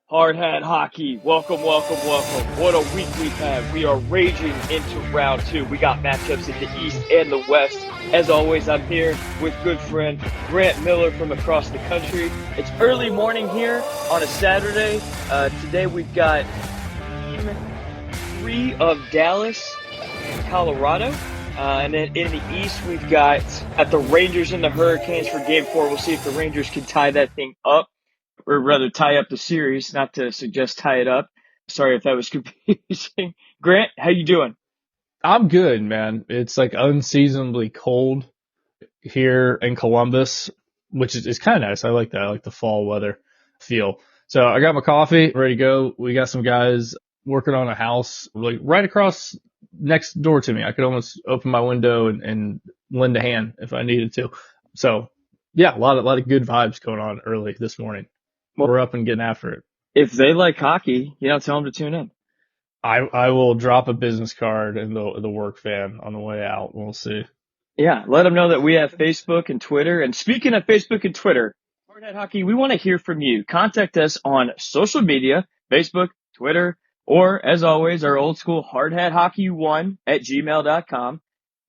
Hard Hat Hockey, welcome. What a week we've had. We are raging into round two. We got matchups in the East and the West. As always, I'm here with good friend Grant Miller from across the country. It's early morning here on a Saturday. Today we've got Team 3 of Dallas and Colorado. And then in the East, we've got at the Rangers and the Hurricanes for Game 4. We'll see if the Rangers can tie that thing up. Or rather tie up the series, not to suggest tie it up. Sorry if that was confusing. Grant, how you doing? I'm good, man. It's like unseasonably cold here in Columbus, which is kind of nice. I like that. I like the fall weather feel. So I got my coffee ready to go. We got some guys working on a house like right across next door to me. I could almost open my window and lend a hand if I needed to. So yeah, a lot of good vibes going on early this morning. Well, we're up and getting after it. If they like hockey, tell them to tune in. I will drop a business card in the work van on the way out. We'll see. Yeah, let them know that we have Facebook and Twitter. And speaking of Facebook and Twitter, Hard Hat Hockey, we want to hear from you. Contact us on social media, Facebook, Twitter, or as always, our old school hardhathockey1@gmail.com.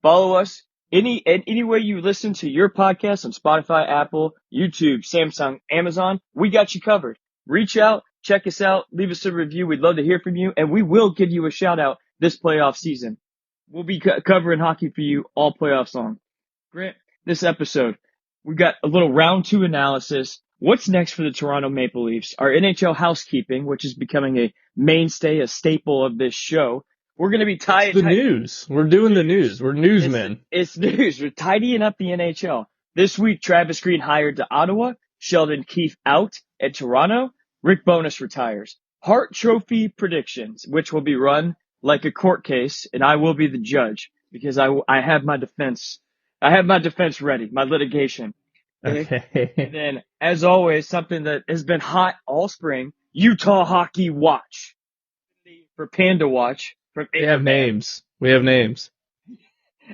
Follow us any way you listen to your podcast on Spotify, Apple, YouTube, Samsung, Amazon. We got you covered. Reach out, check us out, leave us a review. We'd love to hear from you, and we will give you a shout out this playoff season. We'll be covering hockey for you all playoffs long. Grant, this episode, we've got a little round two analysis. What's next for the Toronto Maple Leafs? Our NHL housekeeping, which is becoming a mainstay, a staple of this show. We're going to be tied. The news. We're doing the news. We're newsmen. It's news. We're tidying up the NHL. This week, Travis Green hired to Ottawa. Sheldon Keefe out at Toronto. Rick Bowness retires. Hart Trophy predictions, which will be run like a court case, and I will be the judge because I have my defense. I have my defense ready, my litigation. Okay. And then, as always, something that has been hot all spring, Utah Hockey Watch. For Panda Watch. We have names.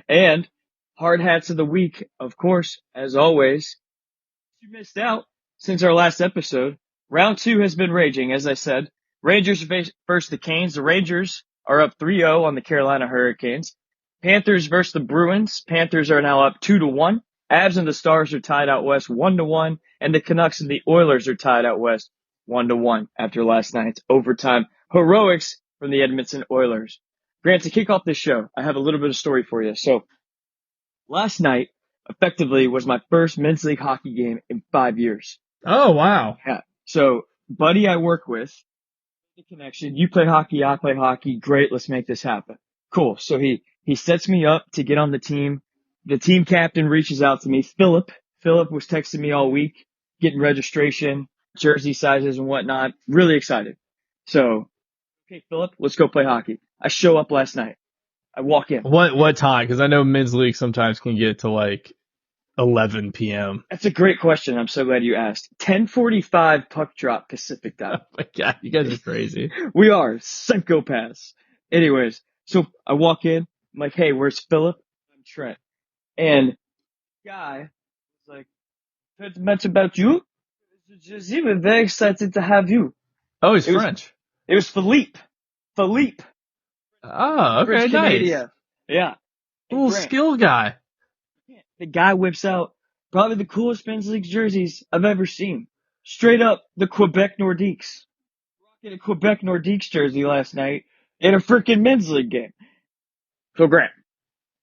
And Hard Hats of the Week, of course, as always. You missed out since our last episode. Round two has been raging, as I said. Rangers versus the Canes. The Rangers are up 3-0 on the Carolina Hurricanes. Panthers versus the Bruins. Panthers are now up 2-1. Avs and the Stars are tied out west 1-1. And the Canucks and the Oilers are tied out west 1-1 after last night's overtime heroics from the Edmonton Oilers. Grant, to kick off this show, I have a little bit of story for you. So last night, effectively, was my first men's league hockey game in 5 years. Oh, wow. Yeah. So, buddy I work with, the connection, you play hockey, I play hockey. Great, let's make this happen. Cool. So he sets me up to get on the team. The team captain reaches out to me. Philip was texting me all week, getting registration, jersey sizes and whatnot. Really excited. So, okay, Philip, let's go play hockey. I show up last night. I walk in. What time? Because I know men's league sometimes can get to like 11 p.m. That's a great question. I'm so glad you asked. 10:45 puck drop Pacific time. Oh my God, you guys are crazy. We are psychopaths. Anyways, so I walk in. I'm like, hey, where's Philip? I'm Trent. And the guy was like, heard much about you? We're very excited to have you. Oh, he's French. It was Philippe. Philippe. Oh, okay, nice. Canada. Yeah. Cool skill guy. The guy whips out probably the coolest men's league jerseys I've ever seen. Straight up the Quebec Nordiques. Rocking a Quebec Nordiques jersey last night in a freaking men's league game. So Grant,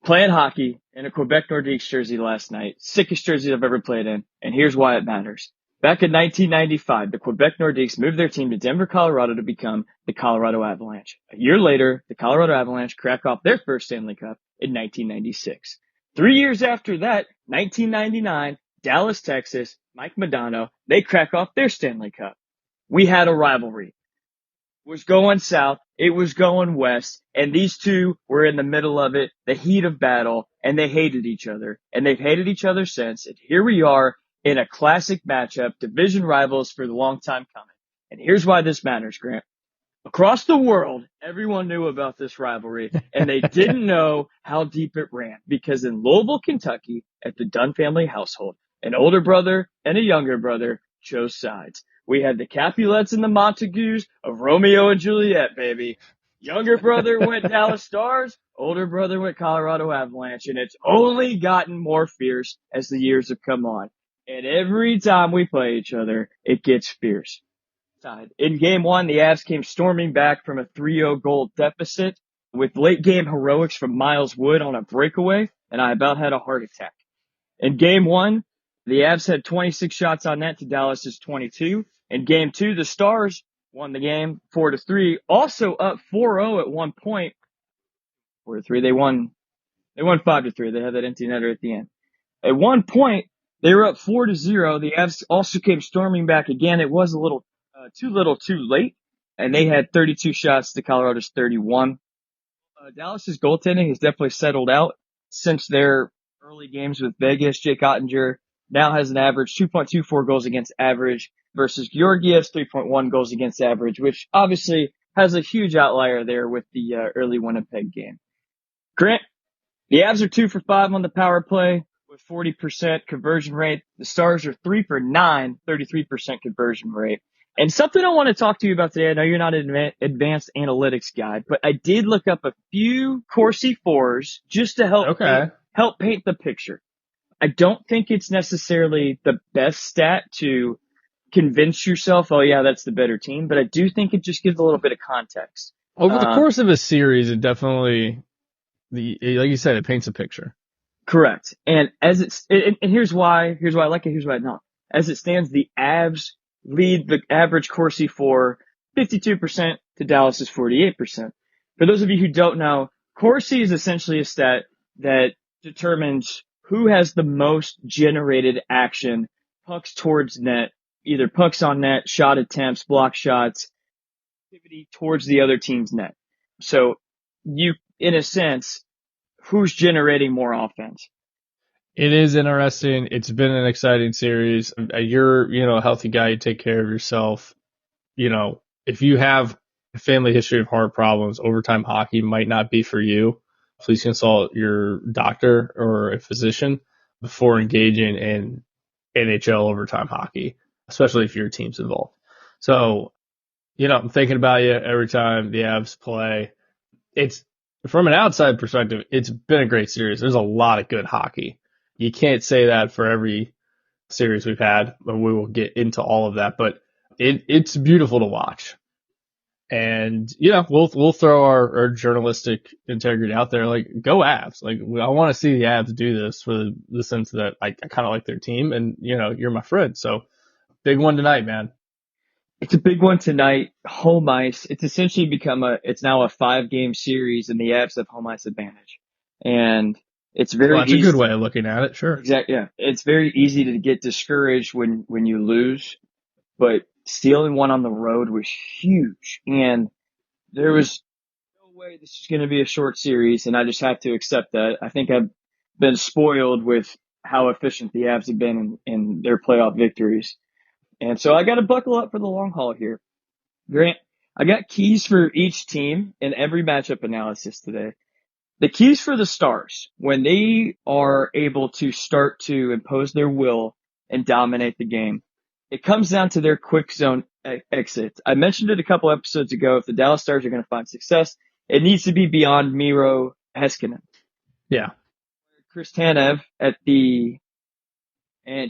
playing hockey in a Quebec Nordiques jersey last night. Sickest jersey I've ever played in. And here's why it matters. Back in 1995, the Quebec Nordiques moved their team to Denver, Colorado to become the Colorado Avalanche. A year later, the Colorado Avalanche crack off their first Stanley Cup in 1996. 3 years after that, 1999, Dallas, Texas, Mike Modano, they crack off their Stanley Cup. We had a rivalry. It was going south, it was going west, and these two were in the middle of it, the heat of battle, and they hated each other. And they've hated each other since, and here we are in a classic matchup, division rivals for the long time coming. And here's why this matters, Grant. Across the world, everyone knew about this rivalry, and they didn't know how deep it ran, because in Louisville, Kentucky, at the Dunn Family household, an older brother and a younger brother chose sides. We had the Capulets and the Montagues of Romeo and Juliet, baby. Younger brother went Dallas Stars, older brother went Colorado Avalanche, and it's only gotten more fierce as the years have come on. And every time we play each other, it gets fierce. In game one, the Avs came storming back from a 3-0 goal deficit with late game heroics from Miles Wood on a breakaway, and I about had a heart attack. In game one, the Avs had 26 shots on net to Dallas's 22. In game two, the Stars won the game 4-3, also up 4-0 at one point. 4-3, they won 5-3. They had that empty netter at the end. At one point, they were up 4-0. The Avs also came storming back again. It was a little too little too late, and they had 32 shots to Colorado's 31. Dallas's goaltending has definitely settled out since their early games with Vegas. Jake Ottinger now has an average 2.24 goals against average versus Georgiev's 3.1 goals against average, which obviously has a huge outlier there with the early Winnipeg game. Grant, the Avs are 2 for 5 on the power play with 40% conversion rate. The Stars are 3 for 9, 33% conversion rate. And something I want to talk to you about today, I know you're not an advanced analytics guy, but I did look up a few Corsi 4s just to help paint the picture. I don't think it's necessarily the best stat to convince yourself, oh yeah, that's the better team, but I do think it just gives a little bit of context. Over the course of a series, it definitely, like you said, it paints a picture. Correct. And and here's why I like it, here's why not. As it stands, the Avs lead the average Corsi for 52% to Dallas's 48%. For those of you who don't know, Corsi is essentially a stat that determines who has the most generated action, pucks towards net, either pucks on net, shot attempts, block shots, activity towards the other team's net. So you, in a sense, who's generating more offense? It is interesting. It's been an exciting series. You're, a healthy guy. You take care of yourself. If you have a family history of heart problems, overtime hockey might not be for you. Please consult your doctor or a physician before engaging in NHL overtime hockey, especially if your team's involved. So, I'm thinking about you every time the Avs play. It's, from an outside perspective, it's been a great series. There's a lot of good hockey. You can't say that for every series we've had, but we will get into all of that. But it's beautiful to watch. And, we'll throw our journalistic integrity out there. Like, go Avs. Like, I want to see the Avs do this for the sense that I kind of like their team. And, you're my friend. So, big one tonight, man. It's a big one tonight. Home ice. It's essentially it's now a 5-game series, and the Avs have home ice advantage. And it's very that's easy. A good way of looking at it, sure. Exactly. Yeah. It's very easy to get discouraged when you lose, but stealing one on the road was huge. And there was no way this is going to be a short series, and I just have to accept that. I think I've been spoiled with how efficient the Avs have been in their playoff victories. And so I got to buckle up for the long haul here. Grant, I got keys for each team in every matchup analysis today. The keys for the Stars, when they are able to start to impose their will and dominate the game, it comes down to their quick zone exits. I mentioned it a couple episodes ago. If the Dallas Stars are going to find success, it needs to be beyond Miro Heiskanen. Yeah. Chris Tanev and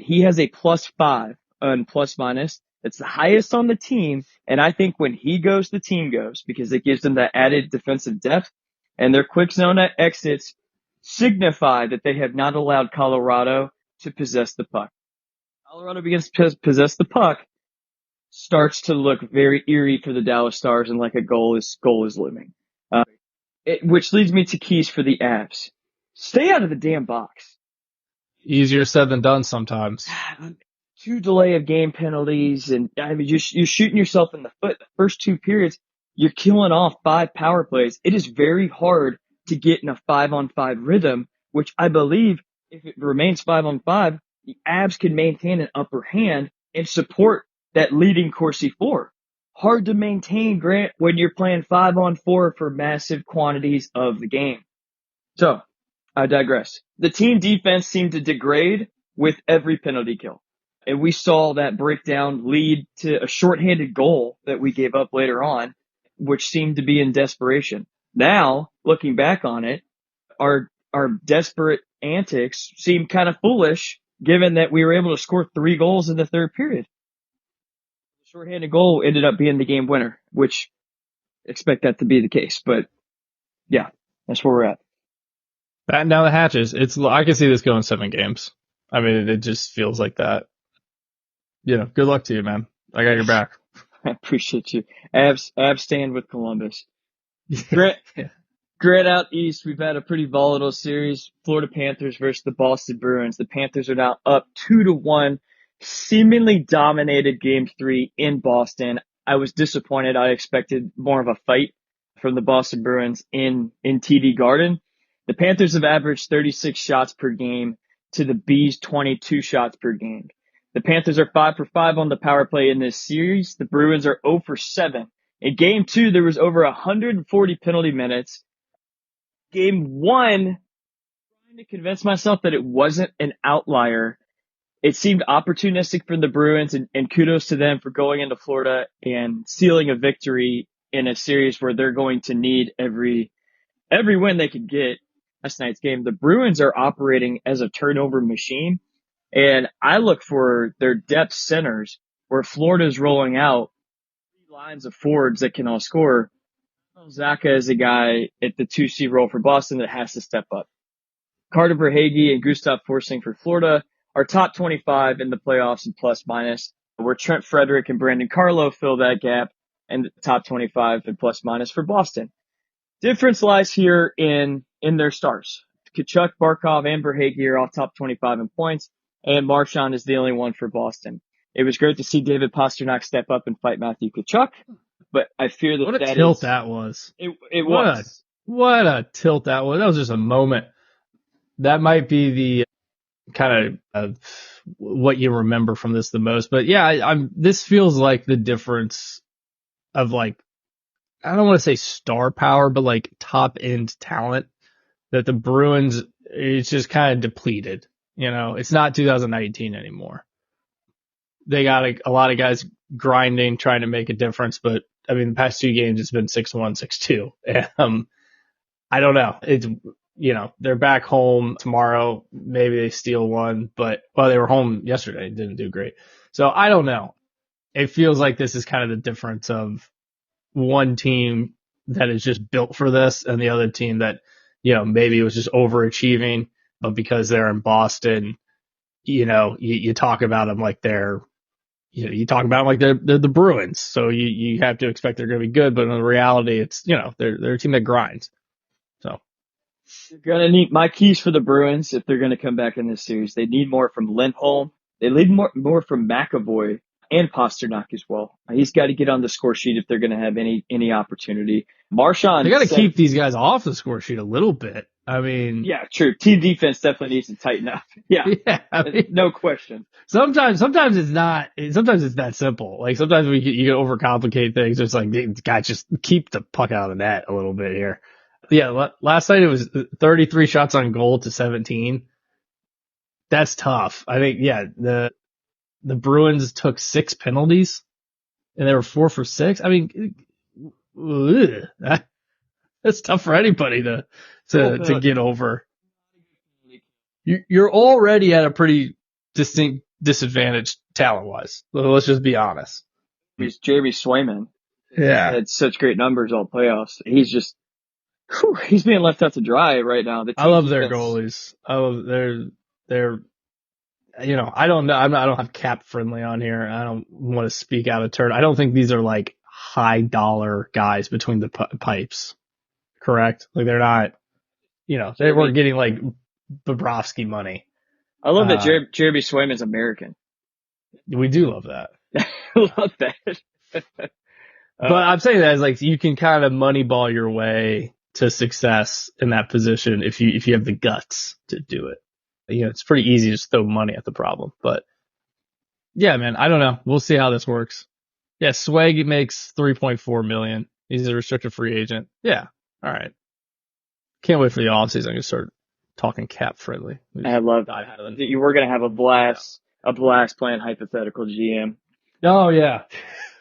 he has a +5 on plus minus. It's the highest on the team. And I think when he goes, the team goes because it gives them that added defensive depth, and their quick zone exits signify that they have not allowed Colorado to possess the puck. Colorado begins to possess the puck, starts to look very eerie for the Dallas Stars, and like a goal is looming. Which leads me to keys for the Avs. Stay out of the damn box. Easier said than done sometimes. 2 delay of game penalties, and I mean, you're shooting yourself in the foot. The first 2 periods, you're killing off 5 power plays. It is very hard to get in a 5-on-5 rhythm, which I believe if it remains 5-on-5, the Avs can maintain an upper hand and support that leading Corsi 4. Hard to maintain, Grant, when you're playing 5-on-4 for massive quantities of the game. So, I digress. The team defense seemed to degrade with every penalty kill. And we saw that breakdown lead to a shorthanded goal that we gave up later on, which seemed to be in desperation. Now, looking back on it, our desperate antics seem kind of foolish given that we were able to score 3 goals in the third period. The shorthanded goal ended up being the game winner, which expect that to be the case. But yeah, that's where we're at. Batten down the hatches. I can see this going 7 games. I mean, it just feels like that. Good luck to you, man. I got your back. I appreciate you. Abs stand with Columbus. Yeah. Great out east, we've had a pretty volatile series. Florida Panthers versus the Boston Bruins. The Panthers are now up 2-1, seemingly dominated game 3 in Boston. I was disappointed. I expected more of a fight from the Boston Bruins in TD Garden. The Panthers have averaged 36 shots per game to the Bees 22 shots per game. The Panthers are 5 for 5 on the power play in this series. The Bruins are 0 for 7. In game 2, there was over 140 penalty minutes. Game 1, trying to convince myself that it wasn't an outlier. It seemed opportunistic from the Bruins, and kudos to them for going into Florida and sealing a victory in a series where they're going to need every win they could get. Last night's game, the Bruins are operating as a turnover machine, and I look for their depth centers where Florida's rolling out 3 lines of forwards that can all score. Zaka is a guy at the 2C role for Boston that has to step up. Carter Verhaeghe and Gustav Forsling for Florida are top 25 in the playoffs in plus minus, where Trent Frederick and Brandon Carlo fill that gap, and the top 25 in plus minus for Boston. Difference lies here in their stars. Tkachuk, Barkov, and Verhaeghe are all top 25 in points, and Marchand is the only one for Boston. It was great to see David Pastrnak step up and fight Matthew Tkachuk, but I fear that what a tilt that was. It was. What a tilt that was. That was just a moment. That might be the kind of what you remember from this the most. But yeah, this feels like the difference of like, I don't want to say star power, but like top end talent that the Bruins, it's just kind of depleted. It's not 2019 anymore. They got a lot of guys grinding, trying to make a difference, but I mean, the past 2 games, it's been 6-1, 6-2. I don't know. It's, they're back home tomorrow. Maybe they steal one, but, they were home yesterday. Didn't do great. So I don't know. It feels like this is kind of the difference of one team that is just built for this and the other team that, maybe was just overachieving, but because they're in Boston, you talk about them like they're the Bruins. So you have to expect they're going to be good, but in reality, it's, they're a team that grinds. So you're going to need my keys for the Bruins if they're going to come back in this series. They need more from Lindholm. They need more from McAvoy and Pastrnak as well. He's got to get on the score sheet if they're going to have any opportunity. Marchand. They got to keep these guys off the score sheet a little bit. I mean, yeah, true. Team defense definitely needs to tighten up. Yeah, I mean, no question. Sometimes it's not. Sometimes it's that simple. Like sometimes you can overcomplicate things. It's like, guys, just keep the puck out of the net a little bit here. Yeah, last night it was 33 shots on goal to 17. That's tough. I think, yeah, the Bruins took 6 penalties and they were 4 for 6. I mean, that's tough for anybody to get over. You're already at a pretty distinct disadvantage talent-wise. Let's just be honest. He's Jeremy Swayman. Yeah. Had such great numbers all playoffs. He's just, he's being left out to dry right now. I love their goalies. I love their, I don't know. I don't have cap friendly on here. I don't want to speak out of turn. I don't think these are like high dollar guys between the pipes. Correct? Like they're not, they weren't getting like Bobrovsky money. I love that Jeremy Swayman's American. We do love that. Love that. But I'm saying that as like you can kind of moneyball your way to success in that position if you have the guts to do it. It's pretty easy to just throw money at the problem. But yeah, man, I don't know. We'll see how this works. Yeah, Swag makes $3.4 million. He's a restricted free agent. Yeah, all right. Can't wait for the offseason. I'm gonna start talking cap friendly. I love that. You were gonna have a blast a blast playing hypothetical GM. Oh yeah.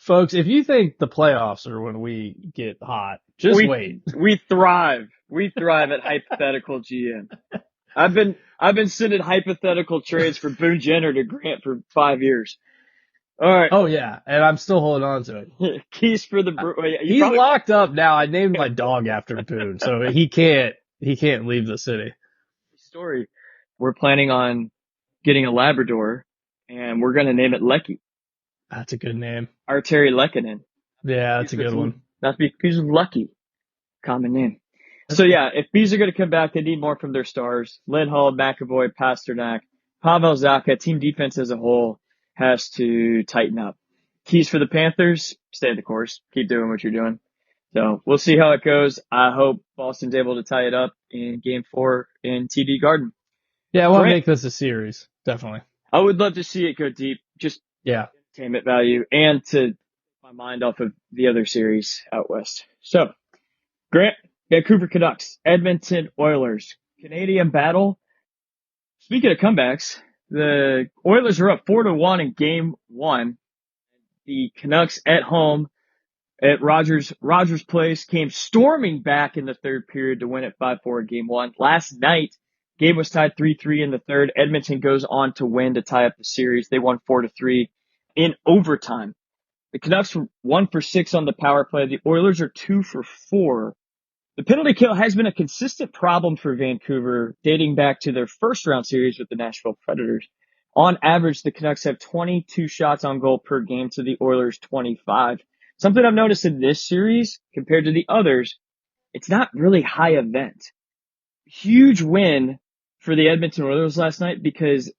Folks, if you think the playoffs are when we get hot, just wait. We thrive. We thrive at hypothetical GM. I've been sending hypothetical trades for Boone Jenner to Grant for 5 years. All right. Oh yeah, and I'm still holding on to it. Keys for the He's locked up now. I named my dog after Boone, so he can't leave the city. Story. We're planning on getting a Labrador, and we're gonna name it Lecky. That's a good name. Arteri Lekkinen. Yeah, that's a good one. That's because he's lucky. Common name. So yeah, if Bees are going to come back, they need more from their stars. Lindholm, McAvoy, Pasternak, Pavel Zacha. Team defense as a whole has to tighten up. Keys for the Panthers: stay the course, keep doing what you're doing. So we'll see how it goes. I hope Boston's able to tie it up in Game 4 in TD Garden. Yeah, I want to make this a series, definitely. I would love to see it go deep, just entertainment value, and to take my mind off of the other series out west. So, Grant, Vancouver Canucks, Edmonton Oilers, Canadian battle. Speaking of comebacks, the Oilers are up 4-1 in Game 1. The Canucks at home at Rogers Place came storming back in the third period to win it 5-4 in Game 1. Last night, game was tied 3-3 in the third. Edmonton goes on to win to tie up the series. They won 4-3 in overtime. The Canucks were 1 for 6 on the power play. The Oilers are 2 for 4. The penalty kill has been a consistent problem for Vancouver dating back to their first round series with the Nashville Predators. On average, the Canucks have 22 shots on goal per game to the Oilers' 25. Something I've noticed in this series compared to the others, it's not really high event. Huge win for the Edmonton Oilers last night because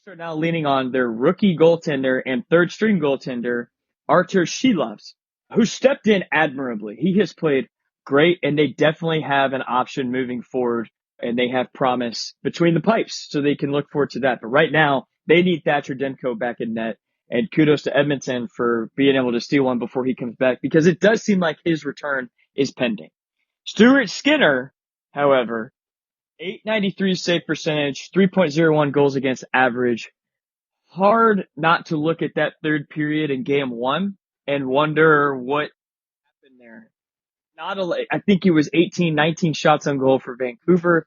they're now leaning on their rookie goaltender and third string goaltender, Artur Shilovs, who stepped in admirably. He has played great, and they definitely have an option moving forward, and they have promise between the pipes, so they can look forward to that. But right now, they need Thatcher Demko back in net, and kudos to Edmonton for being able to steal one before he comes back, because it does seem like his return is pending. Stuart Skinner, however, .893 save percentage, 3.01 goals against average. Hard not to look at that third period in Game 1 and wonder what happened there. I think it was 18, 19 shots on goal for Vancouver,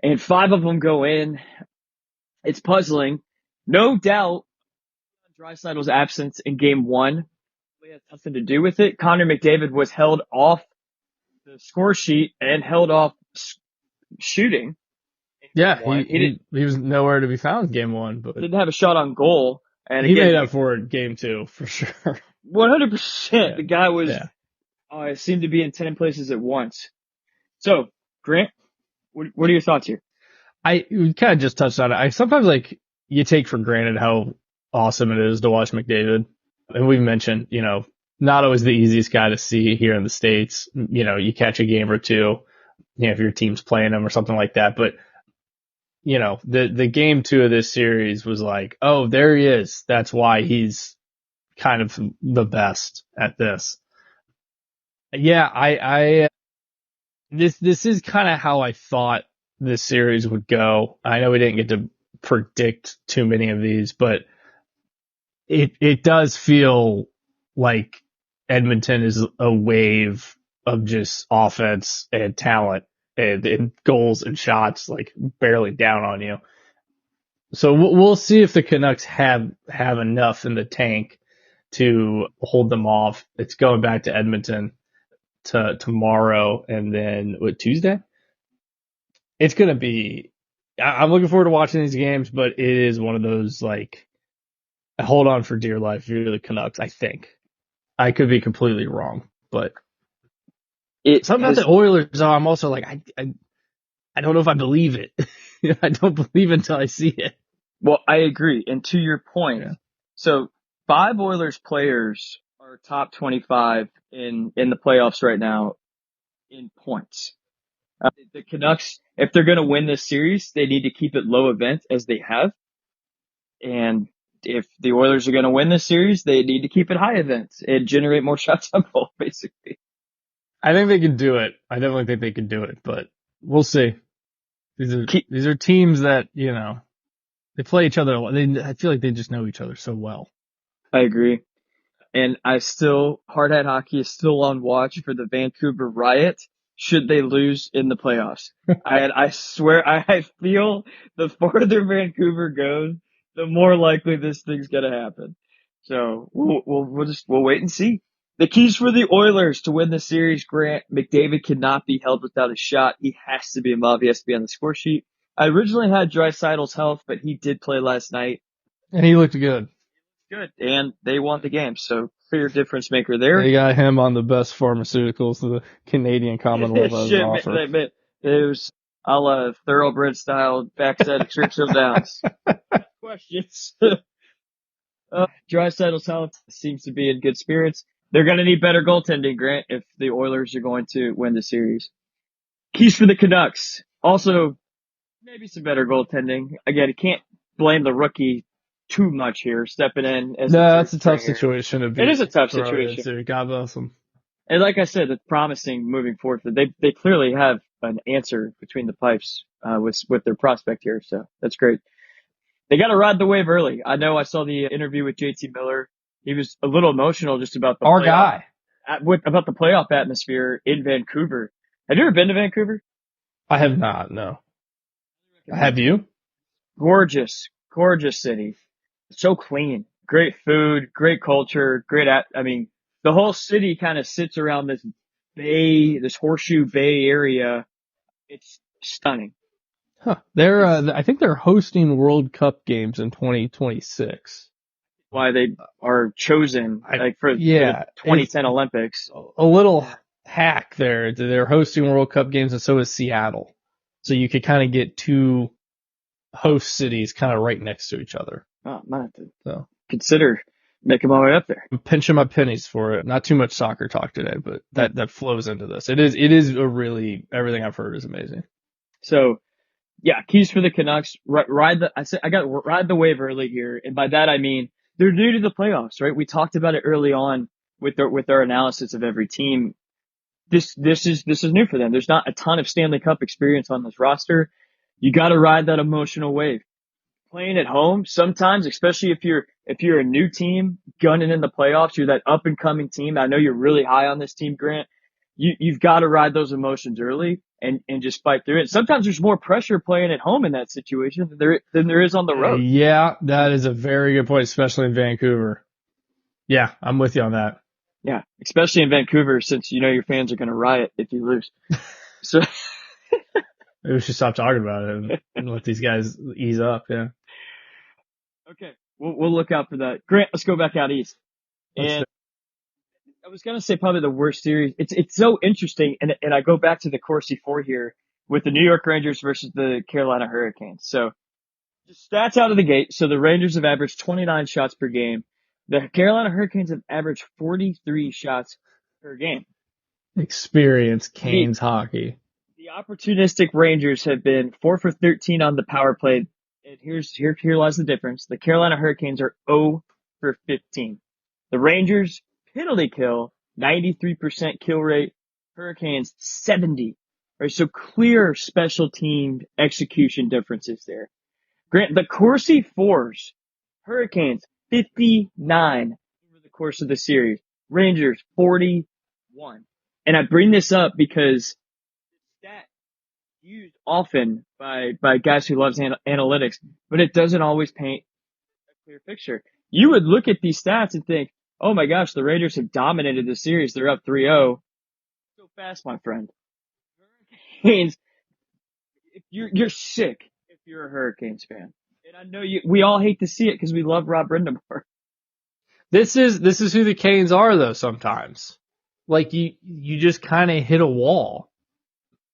and 5 of them go in. It's puzzling. No doubt Draisaitl's absence in Game 1 had nothing to do with it. Connor McDavid was held off the score sheet and held off shooting. Yeah, he was nowhere to be found Game 1, but didn't have a shot on goal. And he made up for it Game 2 for sure. 100%. Yeah. The guy was. Yeah. I seemed to be in 10 places at once. So, Grant, what are your thoughts here? We kind of just touched on it. I sometimes you take for granted how awesome it is to watch McDavid. And we've mentioned, not always the easiest guy to see here in the States. You catch a game or two, if your team's playing him or something like that. But, the Game 2 of this series was like, oh, there he is. That's why he's kind of the best at this. Yeah, this is kind of how I thought this series would go. I know we didn't get to predict too many of these, but it does feel like Edmonton is a wave of just offense and talent and goals and shots, barely down on you. So we'll see if the Canucks have enough in the tank to hold them off. It's going back to Edmonton tomorrow, and then Tuesday. It's gonna be. I'm looking forward to watching these games, but it is one of those I hold on for dear life. If you're the Canucks, I think I could be completely wrong, but something about the Oilers. I'm also I don't know if I believe it. I don't believe it until I see it. Well, I agree, and to your point, so 5 Oilers players are top 25 in the playoffs right now in points. The Canucks, if they're going to win this series, they need to keep it low event as they have. And if the Oilers are going to win this series, they need to keep it high event and generate more shots on goal, basically. I think they can do it. I definitely think they can do it, but we'll see. These are teams that, They play each other. I feel like they just know each other so well. I agree. And Hard Hat Hockey is still on watch for the Vancouver Riot should they lose in the playoffs. I swear, I feel the farther Vancouver goes, the more likely this thing's gonna happen. So we'll wait and see. The keys for the Oilers to win the series, Grant, McDavid cannot be held without a shot. He has to be involved. He has to be on the score sheet. I originally had Draisaitl's health, but he did play last night. And he looked good. Good. And they won the game. So clear difference maker there. They got him on the best pharmaceuticals the Canadian Commonwealth has to offer. It was a la thoroughbred style backside of Churchill Downs. Questions. Draisaitl's health seems to be in good spirits. They're going to need better goaltending, Grant, if the Oilers are going to win the series. Keys for the Canucks. Also, maybe some better goaltending. Again, you can't blame the rookie too much here, stepping in. That's a tough situation to be. It is a tough situation. God bless them. And like I said, it's promising moving forward. They clearly have an answer between the pipes with their prospect here, so that's great. They got to ride the wave early. I know I saw the interview with JT Miller. He was a little emotional just about the about the playoff atmosphere in Vancouver. Have you ever been to Vancouver? I have not. No. Have you? Gorgeous city. So clean. Great food. Great culture. The whole city kind of sits around this this horseshoe bay area. It's stunning. Huh. I think they're hosting World Cup games in 2026. Why they are chosen for the 2010 Olympics. A little hack there. They're hosting World Cup games, and so is Seattle. So you could kind of get two host cities kind of right next to each other. Oh, I might have to consider making my way up there. I'm pinching my pennies for it. Not too much soccer talk today, but that flows into this. It is everything I've heard is amazing. So, yeah, keys for the Canucks. Ride the wave early here, and by that I mean they're new to the playoffs, right? We talked about it early on with our analysis of every team. This is new for them. There's not a ton of Stanley Cup experience on this roster. You got to ride that emotional wave. Playing at home, sometimes, especially if you're a new team gunning in the playoffs, you're that up and coming team. I know you're really high on this team, Grant. You've got to ride those emotions early and just fight through it. Sometimes there's more pressure playing at home in that situation than there is on the road. Yeah, that is a very good point, especially in Vancouver. Yeah, I'm with you on that. Yeah, especially in Vancouver, since you know your fans are going to riot if you lose. So maybe we should stop talking about it and let these guys ease up. Yeah. Okay, we'll look out for that. Grant, let's go back out east. And I was going to say probably the worst series. It's so interesting, and I go back to the Corsi 4 here with the New York Rangers versus the Carolina Hurricanes. So just stats out of the gate. So the Rangers have averaged 29 shots per game. The Carolina Hurricanes have averaged 43 shots per game. Experience Canes hockey. The opportunistic Rangers have been 4 for 13 on the power play. And here lies the difference. The Carolina Hurricanes are 0 for 15. The Rangers penalty kill, 93% kill rate. Hurricanes 70. Right, so clear special team execution differences there. Grant, the Corsi 4s, Hurricanes 59 over the course of the series. Rangers 41. And I bring this up because that used often by guys who loves analytics, but it doesn't always paint a clear picture. You would look at these stats and think, oh my gosh, the Raiders have dominated the series. They're up 3-0. So fast, my friend. Hurricanes, you're sick if you're a Hurricanes fan. And I know we all hate to see it because we love Rob Brindamore. This is who the Canes are though sometimes. Like you just kind of hit a wall.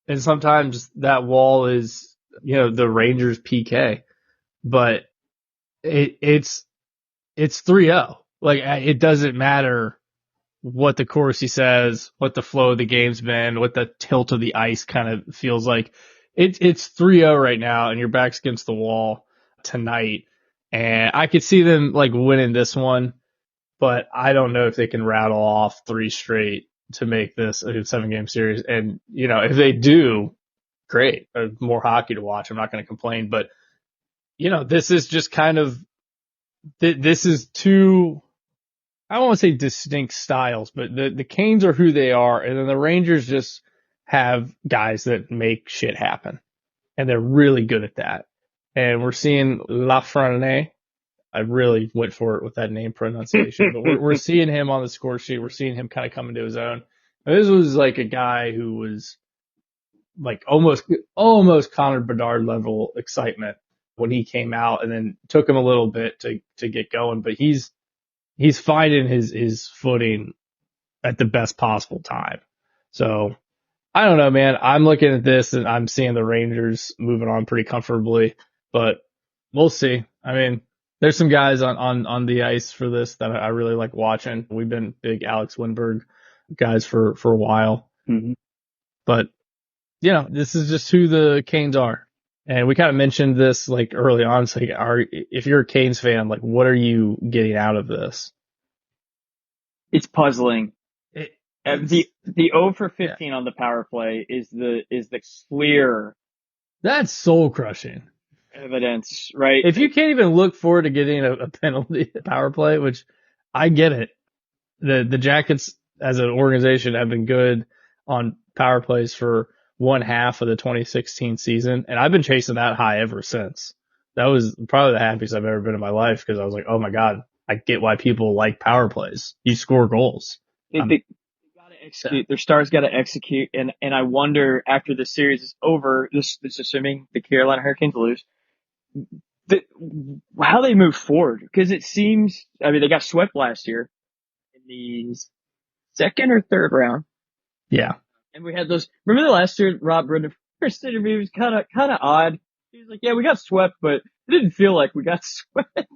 And sometimes that wall is, the Rangers PK, but it's 3-0. Like it doesn't matter what the Corsi says, what the flow of the game's been, what the tilt of the ice kind of feels like. It's 3-0 right now and your back's against the wall tonight. And I could see them like winning this one, but I don't know if they can rattle off 3 straight to make this a 7-game series. And, if they do, great. More hockey to watch. I'm not going to complain, but this is just kind of, this is two, I don't want to say distinct styles, but the Canes are who they are, and then the Rangers just have guys that make shit happen, and they're really good at that. And we're seeing Lafreniere. I really went for it with that name pronunciation, but we're seeing him on the score sheet. We're seeing him kind of come into his own. And this was like a guy who was like almost Connor Bedard level excitement when he came out, and then took him a little bit to get going, but he's finding his footing at the best possible time. So I don't know, man. I'm looking at this and I'm seeing the Rangers moving on pretty comfortably, but we'll see. I mean, there's some guys on the ice for this that I really like watching. We've been big Alex Winberg guys for a while, but this is just who the Canes are. And we kind of mentioned this like early on. It's like, if you're a Canes fan, like, what are you getting out of this? It's puzzling. The 0 for 15 on the power play is the clear. That's soul crushing evidence, right? If you can't even look forward to getting a penalty power play, which I get it. The Jackets as an organization have been good on power plays for one half of the 2016 season, and I've been chasing that high ever since. That was probably the happiest I've ever been in my life, because I was like, oh my God, I get why people like power plays. You score goals. They gotta execute. Their stars gotta execute, and I wonder, after the series is over, this assuming the Carolina Hurricanes lose, how they move forward. Because it seems, I mean, they got swept last year in the second or third round. Yeah. And we had those, remember the last year, Rob Brendan first interview was kind of odd. He was like, yeah, we got swept, but it didn't feel like we got swept.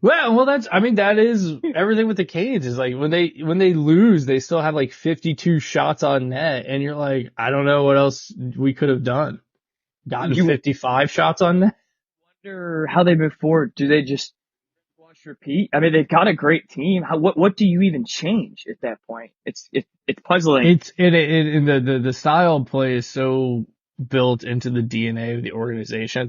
Well, that is everything with the Canes, is like when they lose, they still have like 52 shots on net, and you're like, I don't know what else we could have done. Gotten 55 shots on net. Wonder how they move forward. Do they just watch repeat? I mean, they've got a great team. What do you even change at that point? It's puzzling. It's the style of play is so built into the DNA of the organization at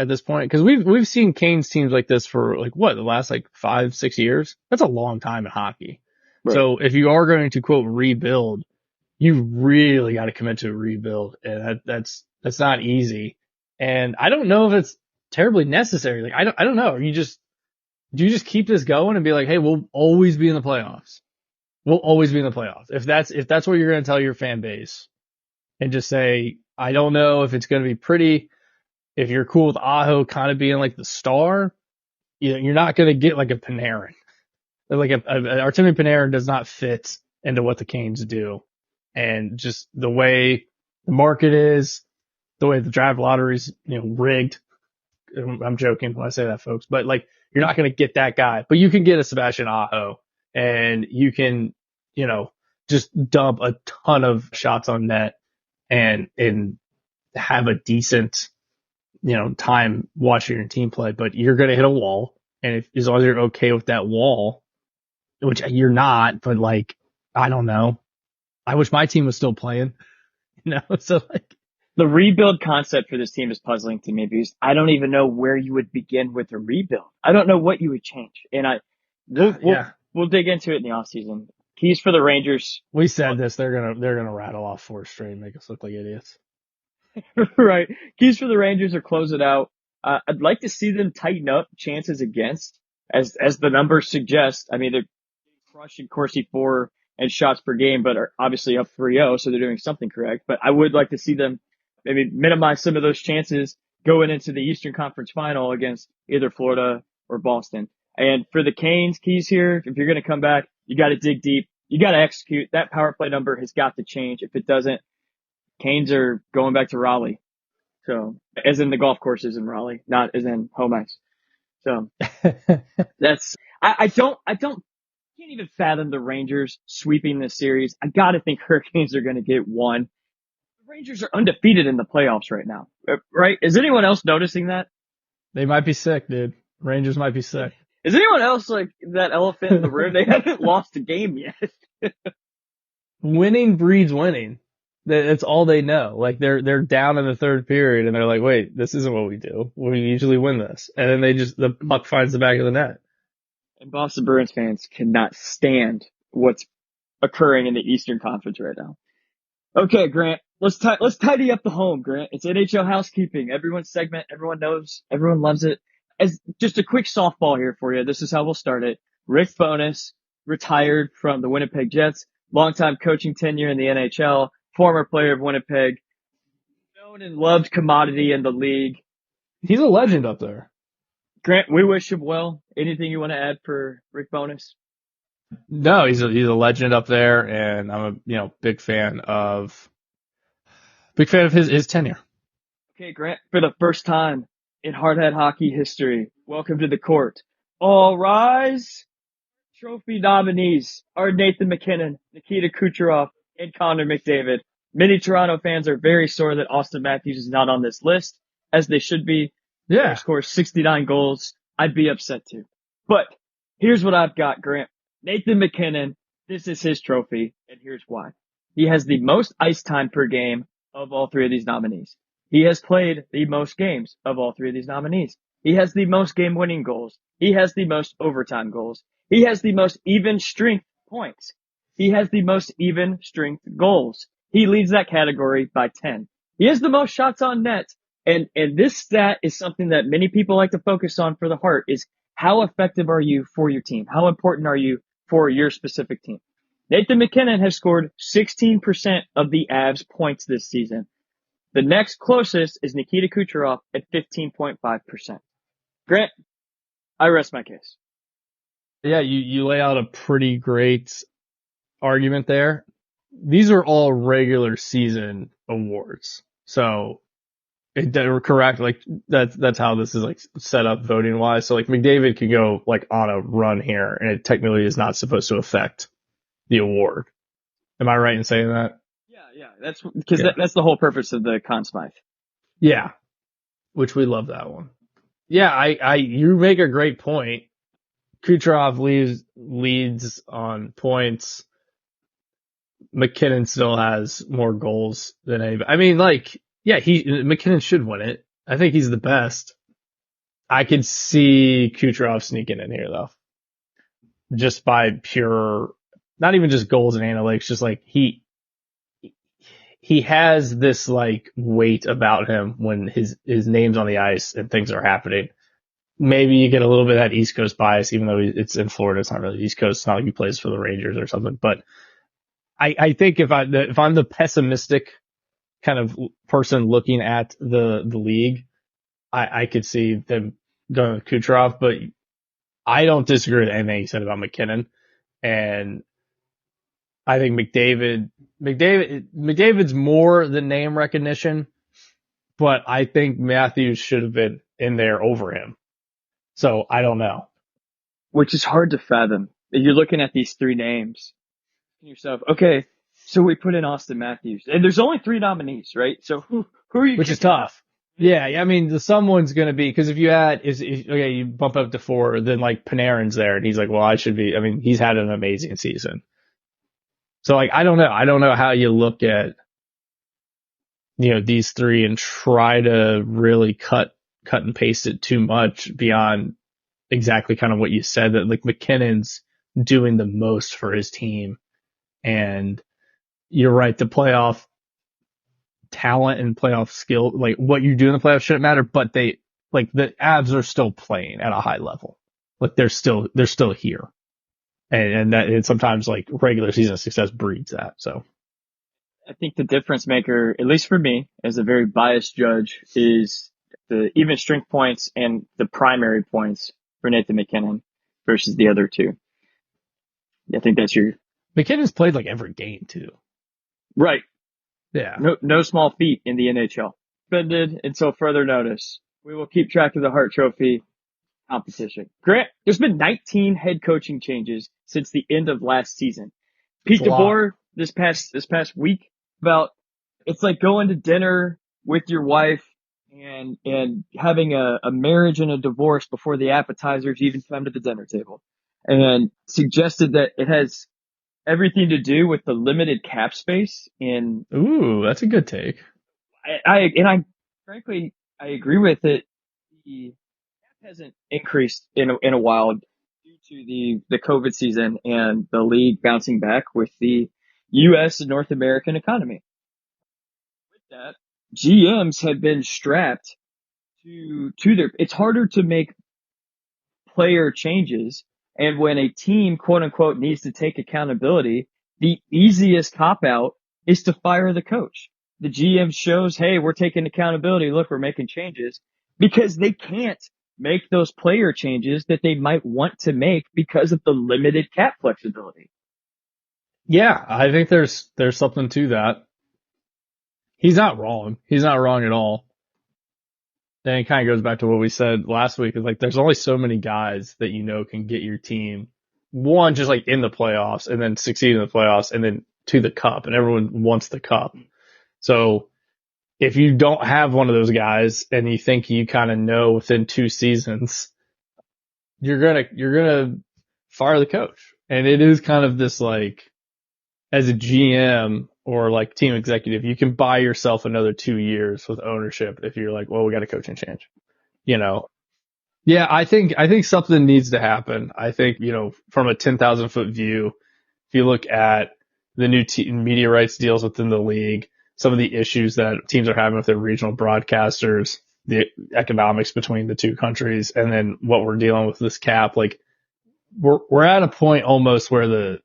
this point, because we've seen Canes teams like this for like the last like 5-6 years. That's a long time in hockey. Right. So if you are going to quote rebuild, you really got to commit to a rebuild, and that's not easy. And I don't know if it's terribly necessary. Like I don't know. Do you just keep this going and be like, hey, we'll always be in the playoffs. We'll always be in the playoffs. If that's what you're going to tell your fan base, and just say, I don't know if it's going to be pretty. If you're cool with Aho kind of being like the star, you're not going to get like a Panarin. Like Artemi Panarin does not fit into what the Canes do. And just the way the market is, the way the draft lottery's, rigged. I'm joking when I say that, folks, but like, you're not going to get that guy, but you can get a Sebastian Aho, and you can, just dump a ton of shots on net and have a decent, time watching your team play. But you're going to hit a wall, and as long as you're okay with that wall, which you're not, but like, I don't know. I wish my team was still playing, so like, the rebuild concept for this team is puzzling to me, because I don't even know where you would begin with a rebuild. I don't know what you would change. And we'll dig into it in the offseason. Keys for the Rangers. We said this. They're gonna rattle off 4 straight and make us look like idiots. Right. Keys for the Rangers are close it out. I'd like to see them tighten up chances against, as the numbers suggest. I mean, they're crushing Corsi 4 and shots per game, but are obviously up 3-0, so they're doing something correct. But I would like to see them maybe minimize some of those chances going into the Eastern Conference Final against either Florida or Boston. And for the Canes, keys here, if you're going to come back, you got to dig deep. You got to execute. That power play number has got to change. If it doesn't, Canes are going back to Raleigh. So, as in the golf courses in Raleigh, not as in home ice. So, I can't even fathom the Rangers sweeping this series. I got to think Hurricanes are going to get one. The Rangers are undefeated in the playoffs right now, right? Is anyone else noticing that? They might be sick, dude. Rangers might be sick. Is anyone else like that elephant in the room? They haven't lost a game yet. Winning breeds winning. That's all they know. Like they're down in the third period and they're like, wait, this isn't what we do. We usually win this. And then the puck finds the back of the net. And Boston Bruins fans cannot stand what's occurring in the Eastern Conference right now. Okay, Grant, let's tidy up the home, Grant. It's NHL housekeeping. Everyone's segment, everyone knows, everyone loves it. As just a quick softball here for you, this is how we'll start it. Rick Bowness, retired from the Winnipeg Jets, longtime coaching tenure in the NHL, former player of Winnipeg, known and loved commodity in the league. He's a legend up there. Grant, we wish him well. Anything you want to add for Rick Bowness? No, he's a legend up there, and I'm a big fan of his tenure. Okay, Grant, for the first time in hardhead hockey history, welcome to the court. All rise. Trophy nominees are Nathan McKinnon, Nikita Kucherov, and Connor McDavid. Many Toronto fans are very sore that Austin Matthews is not on this list, as they should be. Yeah. He scores 69 goals. I'd be upset too. But here's what I've got, Grant. Nathan McKinnon, this is his trophy, and here's why. He has the most ice time per game of all three of these nominees. He has played the most games of all three of these nominees. He has the most game-winning goals. He has the most overtime goals. He has the most even strength points. He has the most even strength goals. He leads that category by 10. He has the most shots on net. And this stat is something that many people like to focus on for the Hart is how effective are you for your team? How important are you for your specific team? Nathan McKinnon has scored 16% of the Avs points this season. The next closest is Nikita Kucherov at 15.5%. Grant, I rest my case. Yeah, you lay out a pretty great argument there. These are all regular season awards. So they're correct. Like that's how this is like set up voting wise. So like McDavid could go like on a run here and it technically is not supposed to affect the award. Am I right in saying that? Yeah. That's because that's the whole purpose of the Conn Smythe. Yeah. Which we love that one. Yeah, you make a great point. Kucherov leads on points. McKinnon still has more goals than anybody. I mean, like, yeah, McKinnon should win it. I think he's the best. I could see Kucherov sneaking in here though. Just by pure, not even just goals and analytics, just like he has this like weight about him when his name's on the ice and things are happening. Maybe you get a little bit of that East Coast bias, even though it's in Florida. It's not really East Coast. It's not like he plays for the Rangers or something. But I think if I'm the pessimistic kind of person looking at the league, I could see them going with Kucherov. But I don't disagree with anything he said about McKinnon. And I think McDavid's more than name recognition, but I think Matthews should have been in there over him. So I don't know. Which is hard to fathom. You're looking at these three names yourself. Okay, so we put in Austin Matthews, and there's only three nominees, right? So who are you? Which is tough. Yeah, I mean, someone's gonna be because if you add okay, you bump up to 4, then like Panarin's there, and he's like, well, I should be. I mean, he's had an amazing season. So like, I don't know how you look at these three and try to really cut and paste it too much beyond exactly kind of what you said, that like McKinnon's doing the most for his team. And you're right, the playoff talent and playoff skill, like what you do in the playoffs shouldn't matter, but the Avs are still playing at a high level. Like they're still here. And that and sometimes like regular season success breeds that. So I think the difference maker, at least for me, as a very biased judge, is the even strength points and the primary points for Nathan McKinnon versus the other two. I think that's your... McKinnon's played like every game too. Right. Yeah. No small feat in the NHL. Suspended until further notice. We will keep track of the Hart Trophy competition. Grant, there's been 19 head coaching changes since the end of last season. Pete DeBoer this past week about it's like going to dinner with your wife and having a marriage and a divorce before the appetizers even come to the dinner table, and suggested that it has everything to do with the limited cap space in Ooh, that's a good take. I frankly I agree with it. The cap hasn't increased in a while due to the COVID season and the league bouncing back with the U.S. and North American economy. With that, GMs have been strapped to their. It's harder to make player changes, and when a team quote unquote needs to take accountability, the easiest cop out is to fire the coach. The GM shows, hey, we're taking accountability. Look, we're making changes because they can't make those player changes that they might want to make because of the limited cap flexibility. Yeah, I think there's something to that. He's not wrong. He's not wrong at all. And it kind of goes back to what we said last week. Is like there's only so many guys that can get your team one just like in the playoffs and then succeed in the playoffs and then to the cup, and everyone wants the cup. So if you don't have one of those guys and you think you kind of know within 2 seasons, you're gonna fire the coach. And it is kind of this like, as a GM or like team executive, you can buy yourself another 2 years with ownership if you're like, well, we got a coaching change. Yeah, I think something needs to happen. I think, from a 10,000 foot view, if you look at the new media rights deals within the league, some of the issues that teams are having with their regional broadcasters, the economics between the two countries, and then what we're dealing with this cap, like we're at a point almost where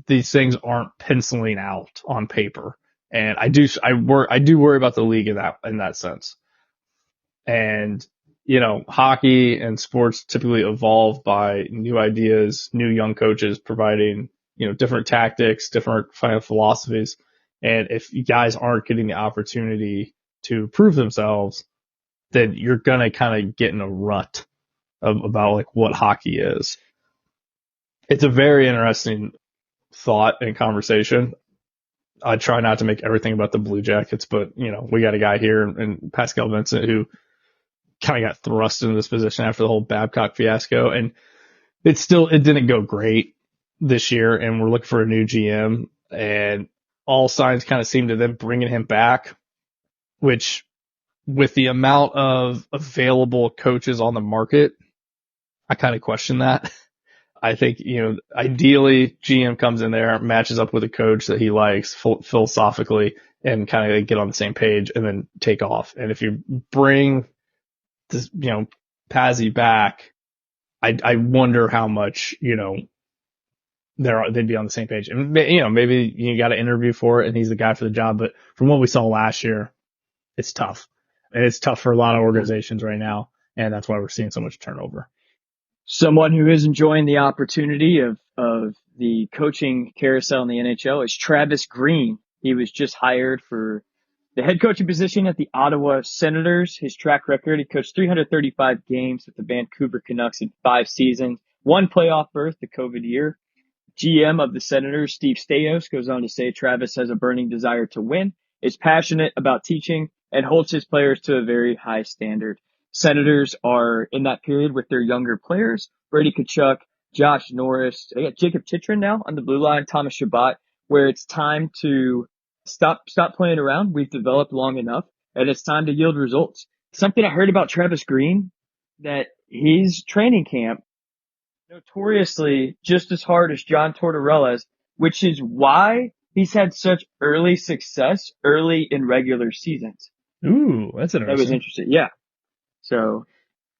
these things aren't penciling out on paper. And I do worry about the league in that sense. And, hockey and sports typically evolve by new ideas, new young coaches providing, different tactics, different philosophies. And if you guys aren't getting the opportunity to prove themselves, then you're going to kind of get in a rut about like what hockey is. It's a very interesting thought and conversation. I try not to make everything about the Blue Jackets, but we got a guy here and Pascal Vincent who kind of got thrust into this position after the whole Babcock fiasco, and it didn't go great this year, and we're looking for a new GM, and all signs kind of seem to them bringing him back, which with the amount of available coaches on the market, I kind of question that. I think, ideally GM comes in there, matches up with a coach that he likes philosophically and kind of get on the same page and then take off. And if you bring this, Pazzi back, I wonder how much, they'd be on the same page. And, maybe you got to interview for it and he's the guy for the job. But from what we saw last year, it's tough. And it's tough for a lot of organizations right now. And that's why we're seeing so much turnover. Someone who is enjoying the opportunity of the coaching carousel in the NHL is Travis Green. He was just hired for the head coaching position at the Ottawa Senators. His track record, he coached 335 games with the Vancouver Canucks in 5 seasons, 1 playoff berth the COVID year. GM of the Senators, Steve Staios, goes on to say Travis has a burning desire to win, is passionate about teaching, and holds his players to a very high standard. Senators are in that period with their younger players, Brady Tkachuk, Josh Norris, they got Jacob Chitrin now on the blue line, Thomas Chabot, where it's time to stop playing around. We've developed long enough, and it's time to yield results. Something I heard about Travis Green, that his training camp notoriously just as hard as John Tortorella's, which is why he's had such early success early in regular seasons. Ooh, that's interesting. That was interesting. Yeah. So,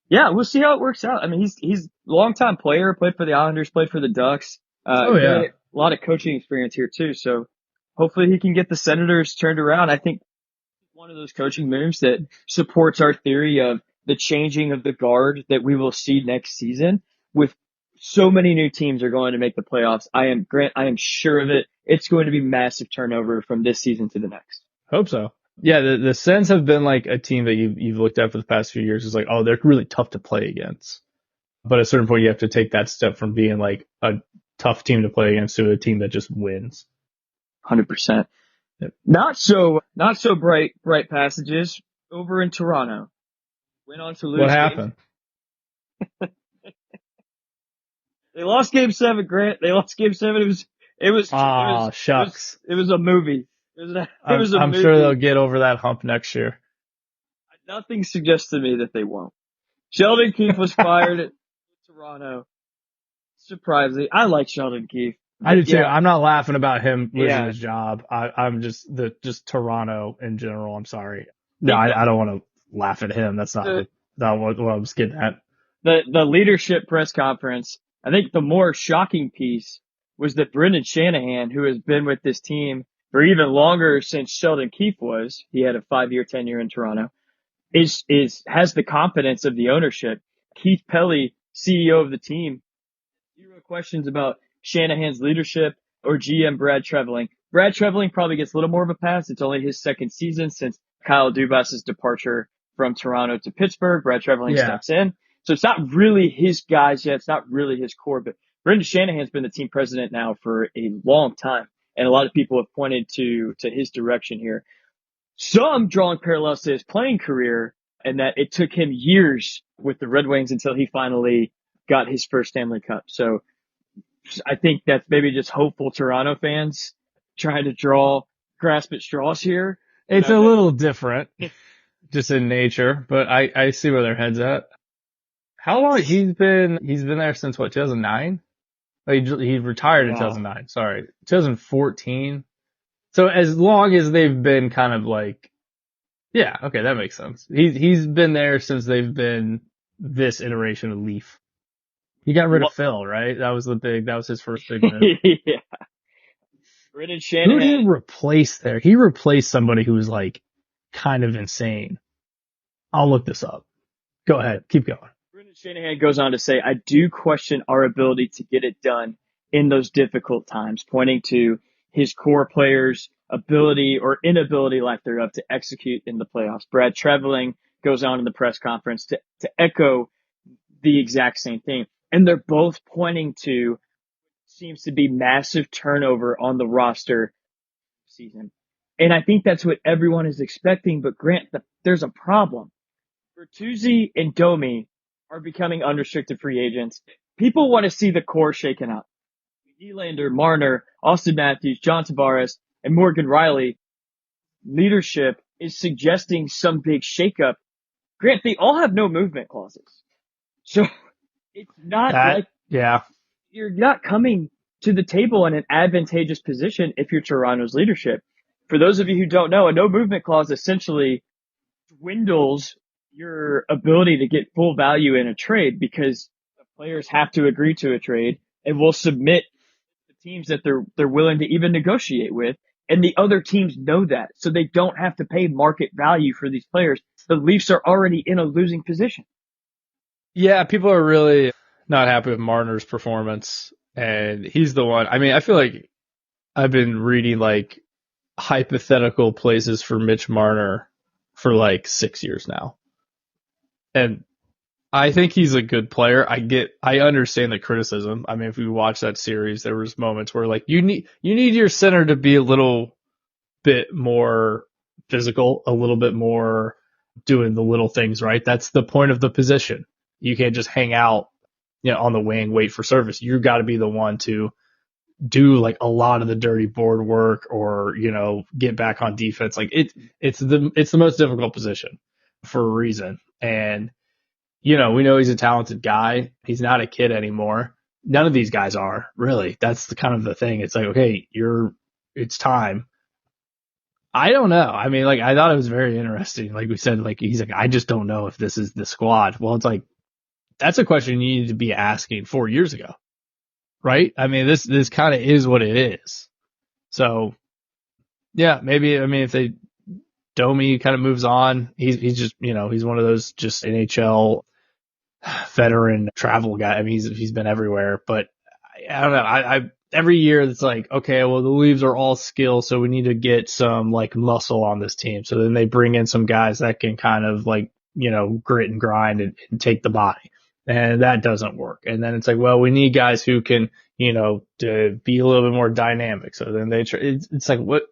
yeah, we'll see how it works out. I mean, he's a longtime player, played for the Islanders, played for the Ducks. Yeah. A lot of coaching experience here too. So hopefully he can get the Senators turned around. I think one of those coaching moves that supports our theory of the changing of the guard that we will see next season with so many new teams are going to make the playoffs. I am sure of it. It's going to be massive turnover from this season to the next. Hope so. Yeah, the Sens have been like a team that you've looked at for the past few years. It's like, oh, they're really tough to play against. But at a certain point, you have to take that step from being like a tough team to play against to a team that just wins. 100%. Yep. Not so bright passages over in Toronto. Went on to lose. What happened? They lost Game 7, Grant. They lost Game 7. Shucks. It was a movie. It was a I'm movie. sure they'll get over that hump next year. Nothing suggests to me that they won't. Sheldon Keefe was fired at Toronto. Surprisingly, I like Sheldon Keefe. I do too. Yeah, I'm not laughing about him losing yeah. his job. I'm just Toronto in general. I'm sorry. No, I don't want to laugh at him. That's not what I was getting at. The leadership press conference. I think the more shocking piece was that Brendan Shanahan, who has been with this team for even longer since Sheldon Keefe was, he had a 5-year tenure in Toronto, has the confidence of the ownership. Keith Pelly, CEO of the team, 0 questions about Shanahan's leadership or GM Brad Treveling. Brad Treveling probably gets a little more of a pass. It's only his second season since Kyle Dubas's departure from Toronto to Pittsburgh. Brad Treveling steps in. So it's not really his guys yet. It's not really his core, but Brendan Shanahan's been the team president now for a long time. And a lot of people have pointed to his direction here. Some drawing parallels to his playing career, and that it took him years with the Red Wings until he finally got his first Stanley Cup. So I think that's maybe just hopeful Toronto fans trying to grasp at straws here. It's a little different just in nature, but I see where their head's at. How long he's been there since what, 2009? Oh, he retired in 2009. Sorry, 2014. So as long as they've been kind of like, yeah, okay, that makes sense. He's been there since they've been this iteration of Leaf. He got rid of Phil, right? That was his first big move. Yeah. Brendan Shanahan. Who did he replace there? He replaced somebody who was like kind of insane. I'll look this up. Go ahead. Keep going. Brendan Shanahan goes on to say, I do question our ability to get it done in those difficult times, pointing to his core players' ability or inability, lack thereof, to execute in the playoffs. Brad Treveling goes on in the press conference to echo the exact same thing. And they're both pointing to seems to be massive turnover on the roster season. And I think that's what everyone is expecting. But Grant, there's a problem. Bertuzzi and Domi are becoming unrestricted free agents. People want to see the core shaken up. Nylander, Marner, Austin Matthews, John Tavares, and Morgan Riley leadership is suggesting some big shakeup. Grant, they all have no movement clauses. So it's not you're not coming to the table in an advantageous position if you're Toronto's leadership. For those of you who don't know, a no movement clause essentially dwindles your ability to get full value in a trade because the players have to agree to a trade and will submit the teams that they're willing to even negotiate with. And the other teams know that, so they don't have to pay market value for these players. The Leafs are already in a losing position. Yeah, people are really not happy with Marner's performance, and he's the one. I mean, I feel like I've been reading like hypothetical places for Mitch Marner for like 6 years now. And I think he's a good player. I understand the criticism. I mean, if we watch that series, there was moments where like you need your center to be a little bit more physical, a little bit more doing the little things, right? That's the point of the position. You can't just hang out, on the wing, wait for service. You got to be the one to do like a lot of the dirty board work or, get back on defense. Like it's the most difficult position for a reason. And, we know he's a talented guy. He's not a kid anymore. None of these guys are really. That's the kind of the thing. It's like, okay, it's time. I don't know. I mean, like, I thought it was very interesting. Like we said, like, he's like, I just don't know if this is the squad. Well, it's like, that's a question you needed to be asking 4 years ago, right? I mean, this kind of is what it is. So, yeah, maybe, I mean, if Domi kind of moves on, he's just, he's one of those just NHL veteran travel guy. I mean, he's been everywhere, but I don't know. I every year it's like, okay, well, the Leafs are all skill, so we need to get some like muscle on this team. So then they bring in some guys that can kind of like, grit and grind and take the body. And that doesn't work. And then it's like, well, we need guys who can, to be a little bit more dynamic. So then it's like, what?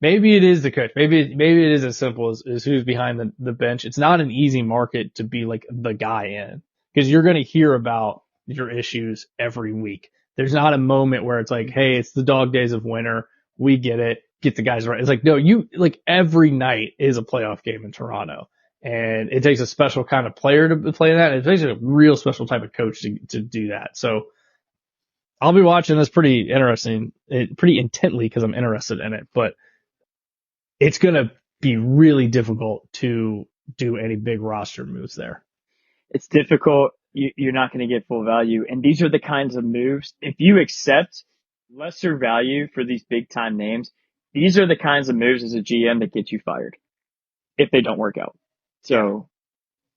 Maybe it is the coach. Maybe it is as simple as who's behind the bench. It's not an easy market to be like the guy in, because you're going to hear about your issues every week. There's not a moment where it's like, hey, it's the dog days of winter. We get it. Get the guys right. It's like, no, like every night is a playoff game in Toronto. And it takes a special kind of player to play that. It takes a real special type of coach to do that. So I'll be watching this pretty intently because I'm interested in it, but it's going to be really difficult to do any big roster moves there. It's difficult. You're not going to get full value. And these are the kinds of moves. If you accept lesser value for these big time names, these are the kinds of moves as a GM that get you fired if they don't work out. So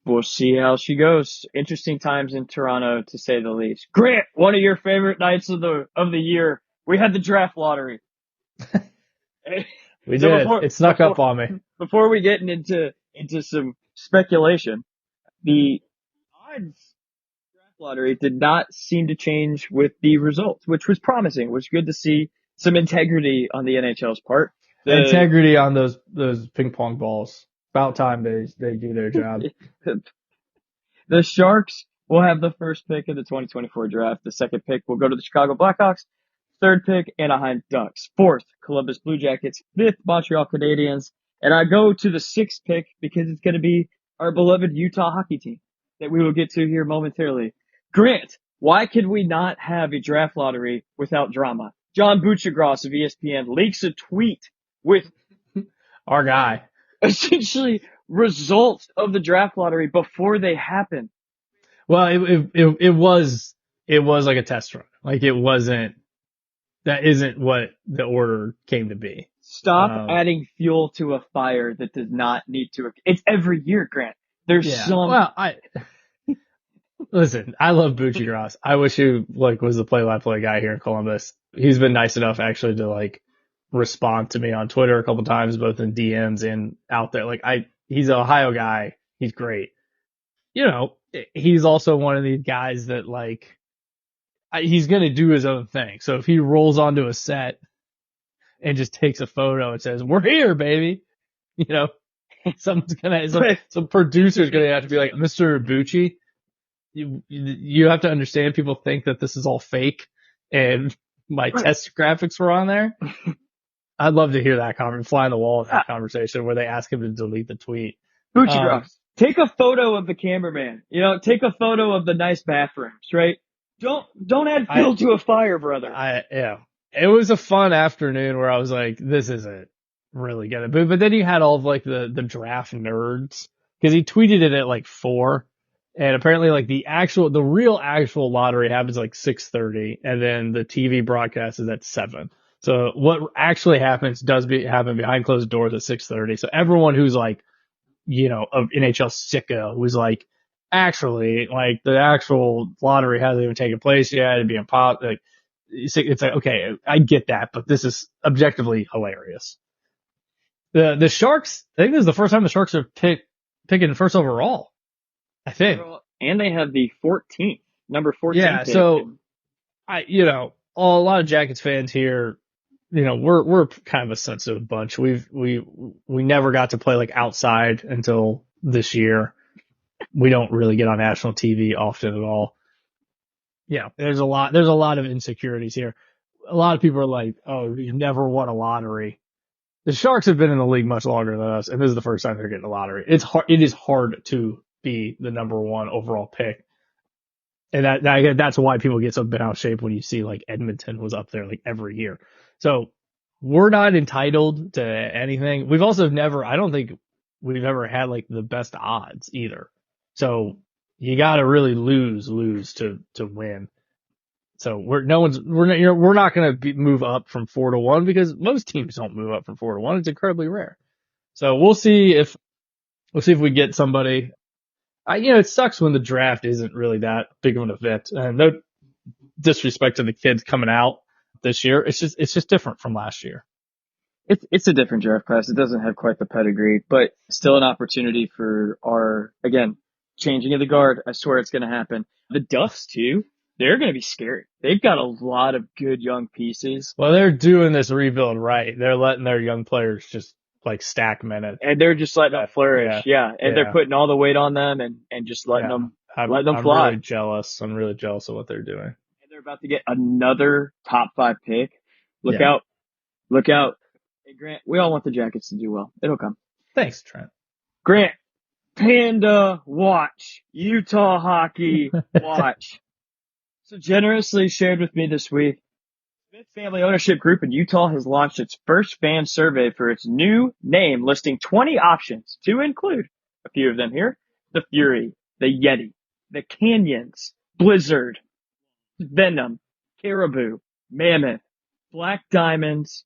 we'll see how she goes. Interesting times in Toronto, to say the least. Grant, one of your favorite nights of the year, we had the draft lottery. We did. It snuck up on me. Before we get into some speculation, the odds draft lottery did not seem to change with the results, which was promising. It was good to see some integrity on the NHL's part. Integrity on those ping pong balls. About time they do their job. The Sharks will have the first pick of the 2024 draft. The second pick will go to the Chicago Blackhawks. Third pick, Anaheim Ducks. Fourth, Columbus Blue Jackets. Fifth, Montreal Canadiens. And I go to the sixth pick because it's going to be our beloved Utah hockey team that we will get to here momentarily. Grant, why could we not have a draft lottery without drama? John Buccigross of ESPN leaks a tweet with our guy. Essentially results of the draft lottery before they happen. Well, it was like a test run. Like that isn't what the order came to be. Stop adding fuel to a fire that does not need to. It's every year, Grant. There's some. Well, listen, I love Buccigross. I wish he was the play-by-play guy here in Columbus. He's been nice enough actually to respond to me on Twitter a couple times, both in DMs and out there. He's an Ohio guy. He's great. He's also one of these guys that he's going to do his own thing. So if he rolls onto a set and just takes a photo and says, "We're here, baby," someone's some producer's going to have to be like, "Mr. Bucci, you have to understand people think that this is all fake and my test graphics were on there." I'd love to hear that fly on the wall in that conversation where they ask him to delete the tweet. Buccigross, take a photo of the cameraman. Take a photo of the nice bathrooms, right? Don't add fuel to a fire, brother. It was a fun afternoon where I was like, this isn't really gonna. But then you had all of the draft nerds because he tweeted it at 4, and apparently the real actual lottery happens 6:30, and then the TV broadcast is at 7. So what actually happens happen behind closed doors at 6:30. So everyone who's of NHL sicko who's actually the actual lottery hasn't even taken place yet. It'd be impossible. It's okay, I get that, but this is objectively hilarious. The Sharks, I think this is the first time the Sharks are picking first overall. I think. And they have the 14th, number 14. Yeah, pick. So a lot of Jackets fans here, we're kind of a sensitive bunch. We never got to play outside until this year. We don't really get on national TV often at all. Yeah, there's a lot of insecurities here. A lot of people are like, "Oh, you never won a lottery." The Sharks have been in the league much longer than us, and this is the first time they're getting a lottery. It is hard to be the number 1 overall pick. And that's why people get so bent out of shape when you see Edmonton was up there every year. So we're not entitled to anything. We've also I don't think we've ever had the best odds either. So you got to really lose to win. So we're not going to move up from 4-1 because most teams don't move up from 4-1. It's incredibly rare. So we'll see if we get somebody. It sucks when the draft isn't really that big of an event, and no disrespect to the kids coming out this year. It's just different from last year. It's a different draft class. It doesn't have quite the pedigree, but still an opportunity for our, again, changing of the guard. I swear it's going to happen. The Ducks too. They're going to be scary. They've got a lot of good young pieces. Well, they're doing this rebuild right. They're letting their young players just stack minutes. And they're just letting them flourish. Yeah. And they're putting all the weight on them and just letting them fly. I'm really jealous of what they're doing. And they're about to get another top 5 pick. Look Yeah. out. Look out. Hey, Grant, we all want the Jackets to do well. It'll come. Thanks, Trent. Grant, Panda Watch. Utah Hockey Watch. So generously shared with me this week, Smith Family Ownership Group in Utah has launched its first fan survey for its new name, listing 20 options to include a few of them here: the Fury, the Yeti, the Canyons, Blizzard, Venom, Caribou, Mammoth, Black Diamonds,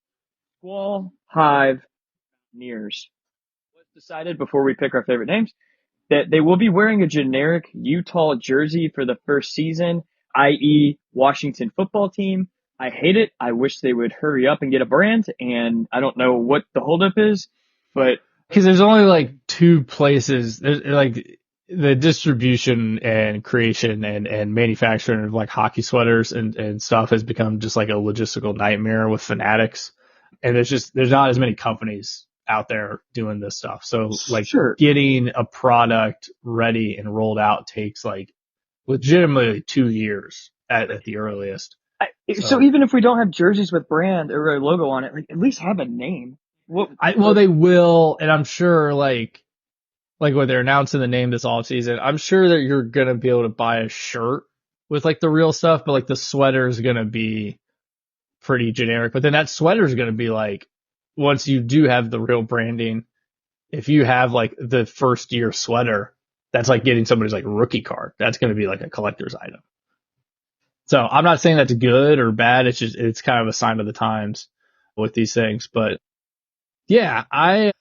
Squall, Hive, Nears. What's decided before we pick our favorite names? That they will be wearing a generic Utah jersey for the first season, i.e. Washington football team. I hate it. I wish they would hurry up and get a brand, and I don't know what the holdup is, but Because there's only like 2 places, there's like the distribution and creation and manufacturing of like hockey sweaters and stuff has become just like a logistical nightmare with Fanatics. And there's not as many companies out there doing this stuff. So like sure. getting a product ready and rolled out takes like legitimately 2 years at the earliest. So even if we don't have jerseys with brand or a logo on it, like at least have a name. Well, they will, and I'm sure like when they're announcing the name this offseason, I'm sure that you're gonna be able to buy a shirt with like the real stuff, but like the sweater is gonna be pretty generic. But then that sweater is gonna be like, once you do have the real branding, if you have like the first year sweater, that's like getting somebody's like rookie card. That's gonna be like a collector's item. So I'm not saying that's good or bad. It's kind of a sign of the times with these things. But yeah, I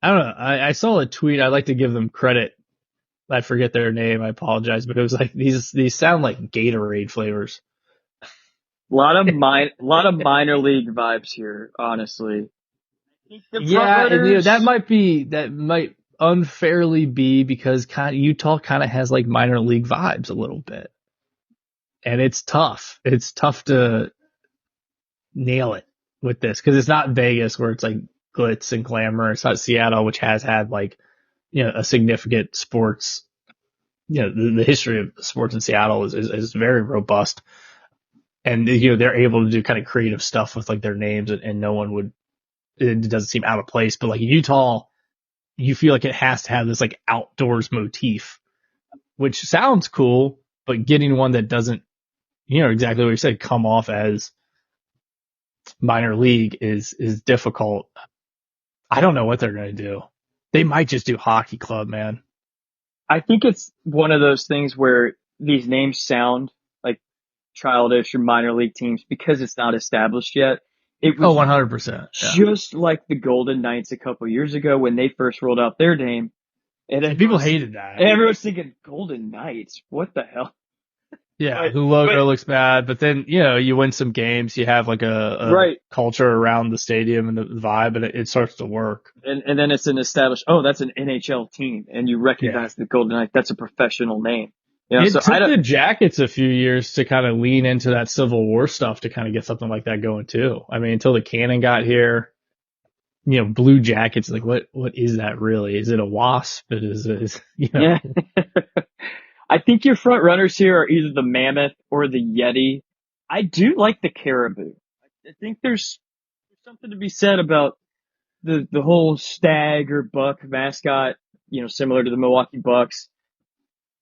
don't know. I saw a tweet. I'd like to give them credit. I forget their name. I apologize, but it was like these sound like Gatorade flavors. A lot of minor league vibes here, honestly. Yeah, and that might unfairly be because Utah kind of has like minor league vibes a little bit. And it's tough. It's tough to nail it with this because it's not Vegas where it's like glitz and glamour. It's not Seattle, which has had like, a significant sports, the history of sports in Seattle is very robust. And, they're able to do kind of creative stuff with like their names and no one would, it doesn't seem out of place. But like Utah, you feel like it has to have this like outdoors motif, which sounds cool, but getting one that doesn't, exactly what you said, come off as minor league is difficult. I don't know what they're going to do. They might just do hockey club, man. I think it's one of those things where these names sound like childish or minor league teams because it's not established yet. It was 100%. Just like the Golden Knights a couple years ago when they first rolled out their name. And people hated that. And everyone's thinking, Golden Knights? What the hell? Yeah, the logo looks bad, but then, you win some games, you have like a right. culture around the stadium and the vibe, and it starts to work. And then it's an established, that's an NHL team, and you recognize the Golden Knights. That's a professional name. It took the Jackets a few years to kind of lean into that Civil War stuff to kind of get something like that going too. I mean, until the Cannon got here, Blue Jackets, like what is that really? Is it a wasp? Yeah. I think your front runners here are either the Mammoth or the Yeti. I do like the Caribou. I think there's something to be said about the whole stag or buck mascot, similar to the Milwaukee Bucks.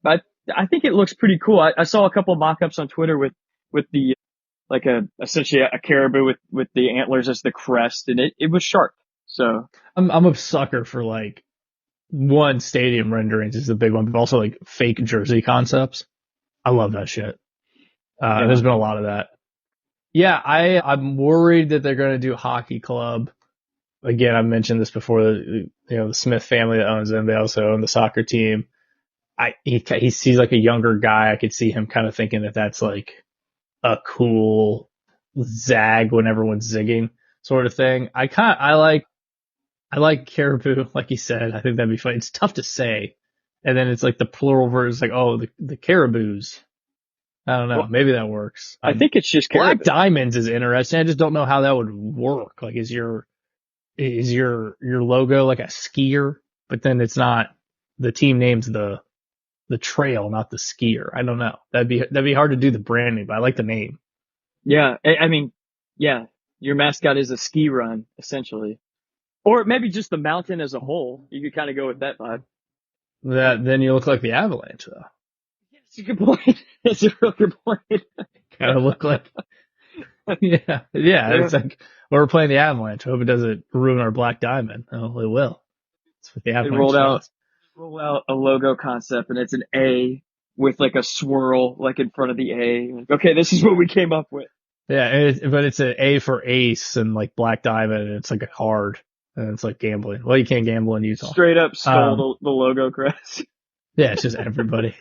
But I think it looks pretty cool. I saw a couple of mock-ups on Twitter with the, like essentially a caribou with the antlers as the crest, and it was sharp. So I'm a sucker for like, one, stadium renderings is the big one, but also like fake jersey concepts. I love that shit. There's been a lot of that. Yeah, I'm worried that they're going to do hockey club. Again, I mentioned this before. The Smith family that owns them, they also own the soccer team. He's like a younger guy. I could see him kind of thinking that that's like a cool zag when everyone's zigging sort of thing. I like caribou, like you said. I think that'd be fun. It's tough to say. And then it's like the plural version, like, the caribous. I don't know. Well, maybe that works. I think it's just caribou. Black Diamonds is interesting. I just don't know how that would work. Like, is your logo like a skier? But then it's not, the team name's the the trail, not the skier. I don't know. That'd be hard to do the branding, but I like the name. Yeah. I mean, yeah, your mascot is a ski run, essentially. Or maybe just the mountain as a whole. You could kind of go with that vibe. Then you look like the Avalanche though. That's a good point. That's a real good point. Kind of look like, yeah. It's like, we're playing the Avalanche. I hope it doesn't ruin our black diamond. Oh, it will. That's what the They Avalanche does. roll out a logo concept and it's an A with like a swirl like in front of the A. Like, okay, this is what we came up with. Yeah, but it's an A for ace and like black diamond, and it's like a card, and it's like gambling. Well, you can't gamble in Utah. Straight up stole the logo crest. Yeah, it's just everybody.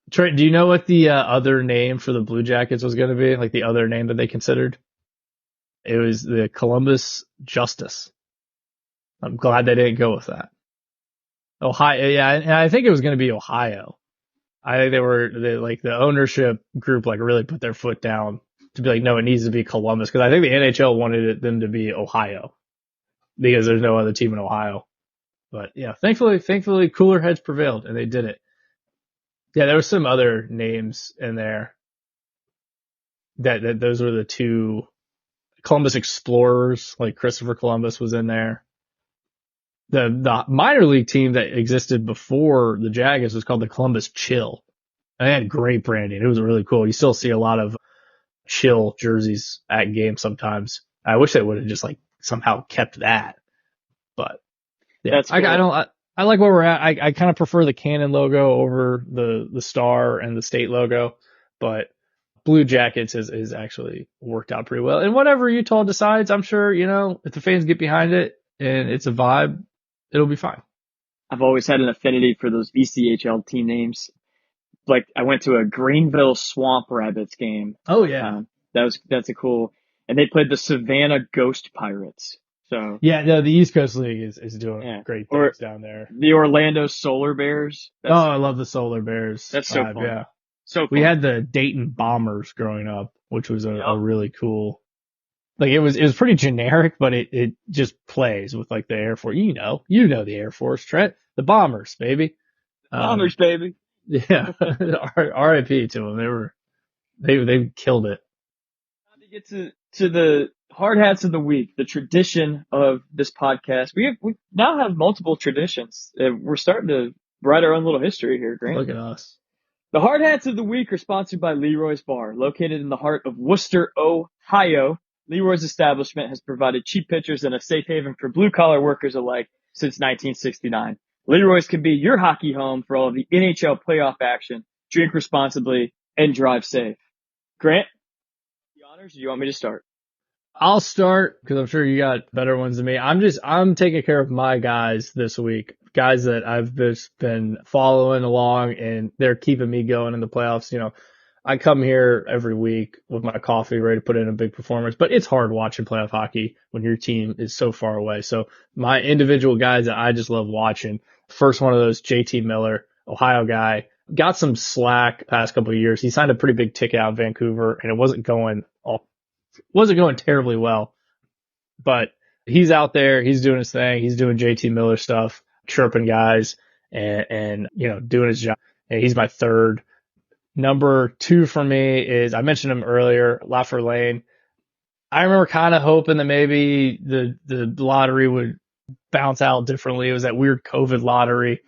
Trey, do you know what the other name for the Blue Jackets was going to be? Like the other name that they considered? It was the Columbus Justice. I'm glad they didn't go with that. Ohio, yeah, and I think it was going to be Ohio. I think like the ownership group like really put their foot down to be like, no, it needs to be Columbus, because I think the NHL wanted them to be Ohio because there's no other team in Ohio. But yeah, thankfully cooler heads prevailed and they did it. Yeah, there were some other names in there that those were the two. Columbus Explorers, like Christopher Columbus was in there. The minor league team that existed before the Jaguars was called the Columbus Chill. And they had great branding. It was really cool. You still see a lot of Chill jerseys at games sometimes. I wish they would have just like somehow kept that. But yeah, That's cool. I like where we're at. I kind of prefer the Cannon logo over the star and the state logo, but Blue Jackets is actually worked out pretty well. And whatever Utah decides, I'm sure, if the fans get behind it and it's a vibe, it'll be fine. I've always had an affinity for those ECHL team names. Like I went to a Greenville Swamp Rabbits game. Oh yeah. That's a cool, and they played the Savannah Ghost Pirates. So yeah, no, the East Coast League is doing great things down there. The Orlando Solar Bears. I love the Solar Bears. That's so fun. Yeah. So fun. We had the Dayton Bombers growing up, which was a really cool. Like it was pretty generic, but it just plays with like the Air Force. You know the Air Force, Trent. The Bombers, baby. Bombers, baby. Yeah. R.I.P. to them. They killed it. Time to get to the hard hats of the week, the tradition of this podcast. We now have multiple traditions. We're starting to write our own little history here, Grant. Look at us. The hard hats of the week are sponsored by Leroy's Bar, located in the heart of Worcester, Ohio. Leroy's establishment has provided cheap pitchers and a safe haven for blue-collar workers alike since 1969. Leroy's can be your hockey home for all of the NHL playoff action. Drink responsibly and drive safe. Grant, the honors, you want me to start? I'll start because I'm sure you got better ones than me. I'm taking care of my guys this week. Guys that I've just been following along and they're keeping me going in the playoffs. I come here every week with my coffee ready to put in a big performance, but it's hard watching playoff hockey when your team is so far away. So my individual guys that I just love watching, first one of those, JT Miller, Ohio guy, got some slack past couple of years. He signed a pretty big ticket out in Vancouver and it wasn't going terribly well, but he's out there. He's doing his thing. He's doing JT Miller stuff, chirping guys and doing his job. And he's my third. Number 2 for me is, I mentioned him earlier, Lafreniere. I remember kind of hoping that maybe the lottery would bounce out differently. It was that weird COVID lottery.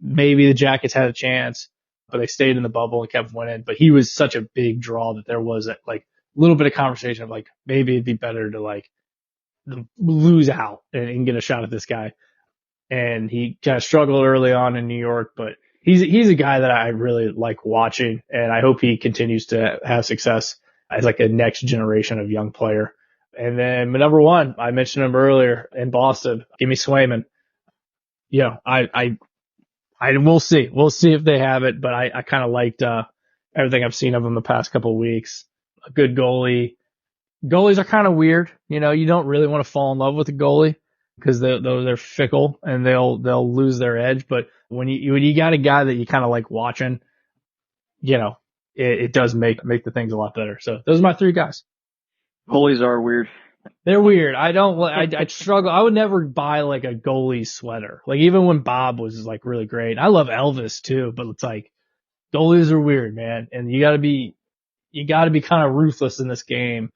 Maybe the Jackets had a chance, but they stayed in the bubble and kept winning. But he was such a big draw that there was a little bit of conversation of maybe it'd be better to lose out and get a shot at this guy. And he kind of struggled early on in New York, but he's a guy that I really like watching, and I hope he continues to have success as a next generation of young player. And then my number 1, I mentioned him earlier in Boston. Give me Swayman. We'll see. We'll see if they have it, but I kind of liked everything I've seen of him the past couple of weeks. A good goalie. Goalies are kind of weird. You don't really want to fall in love with a goalie because they're fickle and they'll lose their edge. But when you got a guy that you kind of like watching, it does make the things a lot better. So those are my 3 guys. Goalies are weird. They're weird. I struggle. I would never buy a goalie sweater. Even when Bob was really great. I love Elvis too, but it's Goalies are weird, man, and you got to be kind of ruthless in this game,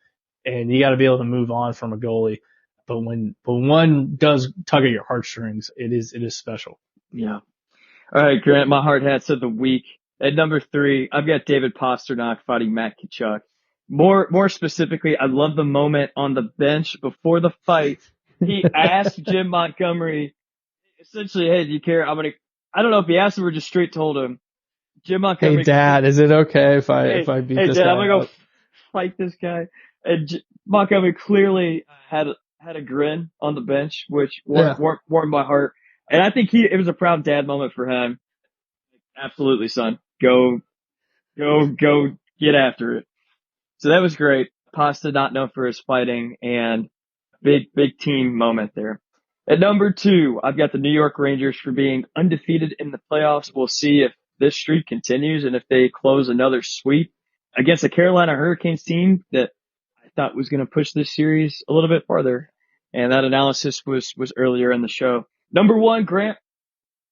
and you got to be able to move on from a goalie. But when one does tug at your heartstrings, it is special. Yeah. All right, Grant, my hard hats of the week. At number 3, I've got David Pastrnak fighting Matt Tkachuk. More specifically, I love the moment on the bench before the fight. He asked Jim Montgomery, essentially, hey, do you care? I don't know if he asked him or just straight told him. Jim Montgomery. Hey, Dad, is it okay if I beat this Dad, guy I'm gonna up? go fight this guy. And Montgomery clearly had a grin on the bench, which warmed my heart. And I think it was a proud dad moment for him. Absolutely, son. Go get after it. So that was great. Pasta not known for his fighting, and big team moment there. At number 2, I've got the New York Rangers for being undefeated in the playoffs. We'll see if this streak continues and if they close another sweep against the Carolina Hurricanes team that I thought was going to push this series a little bit farther. And that analysis was earlier in the show. Number 1, Grant,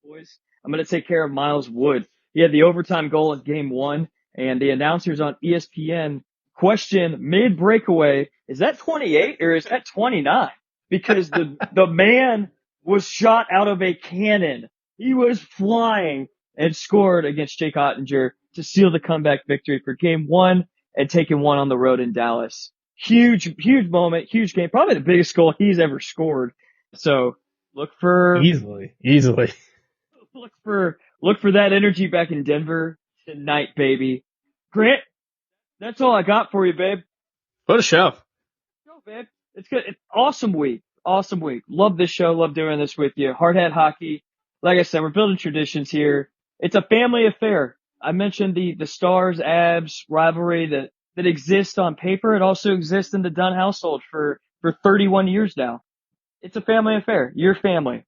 boys, I'm going to take care of Miles Wood. He had the overtime goal in game 1, and the announcers on ESPN question mid-breakaway, is that 28 or is that 29? Because the man was shot out of a cannon. He was flying and scored against Jake Ottinger to seal the comeback victory for game 1 and taking one on the road in Dallas. Huge moment, huge game. Probably the biggest goal he's ever scored. So look for Easily. look for that energy back in Denver tonight, baby. Grant, that's all I got for you, babe. What a show. Go, babe. It's good. It's awesome week. Awesome week. Love this show. Love doing this with you. Hard Hat Hockey. Like I said, we're building traditions here. It's a family affair. I mentioned the Stars Abs rivalry that exists on paper. It also exists in the Dunn household for 31 years now. It's a family affair. Your family.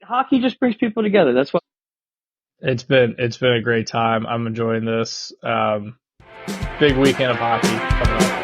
Hockey just brings people together. That's why. It's been a great time. I'm enjoying this. Big weekend of hockey coming up.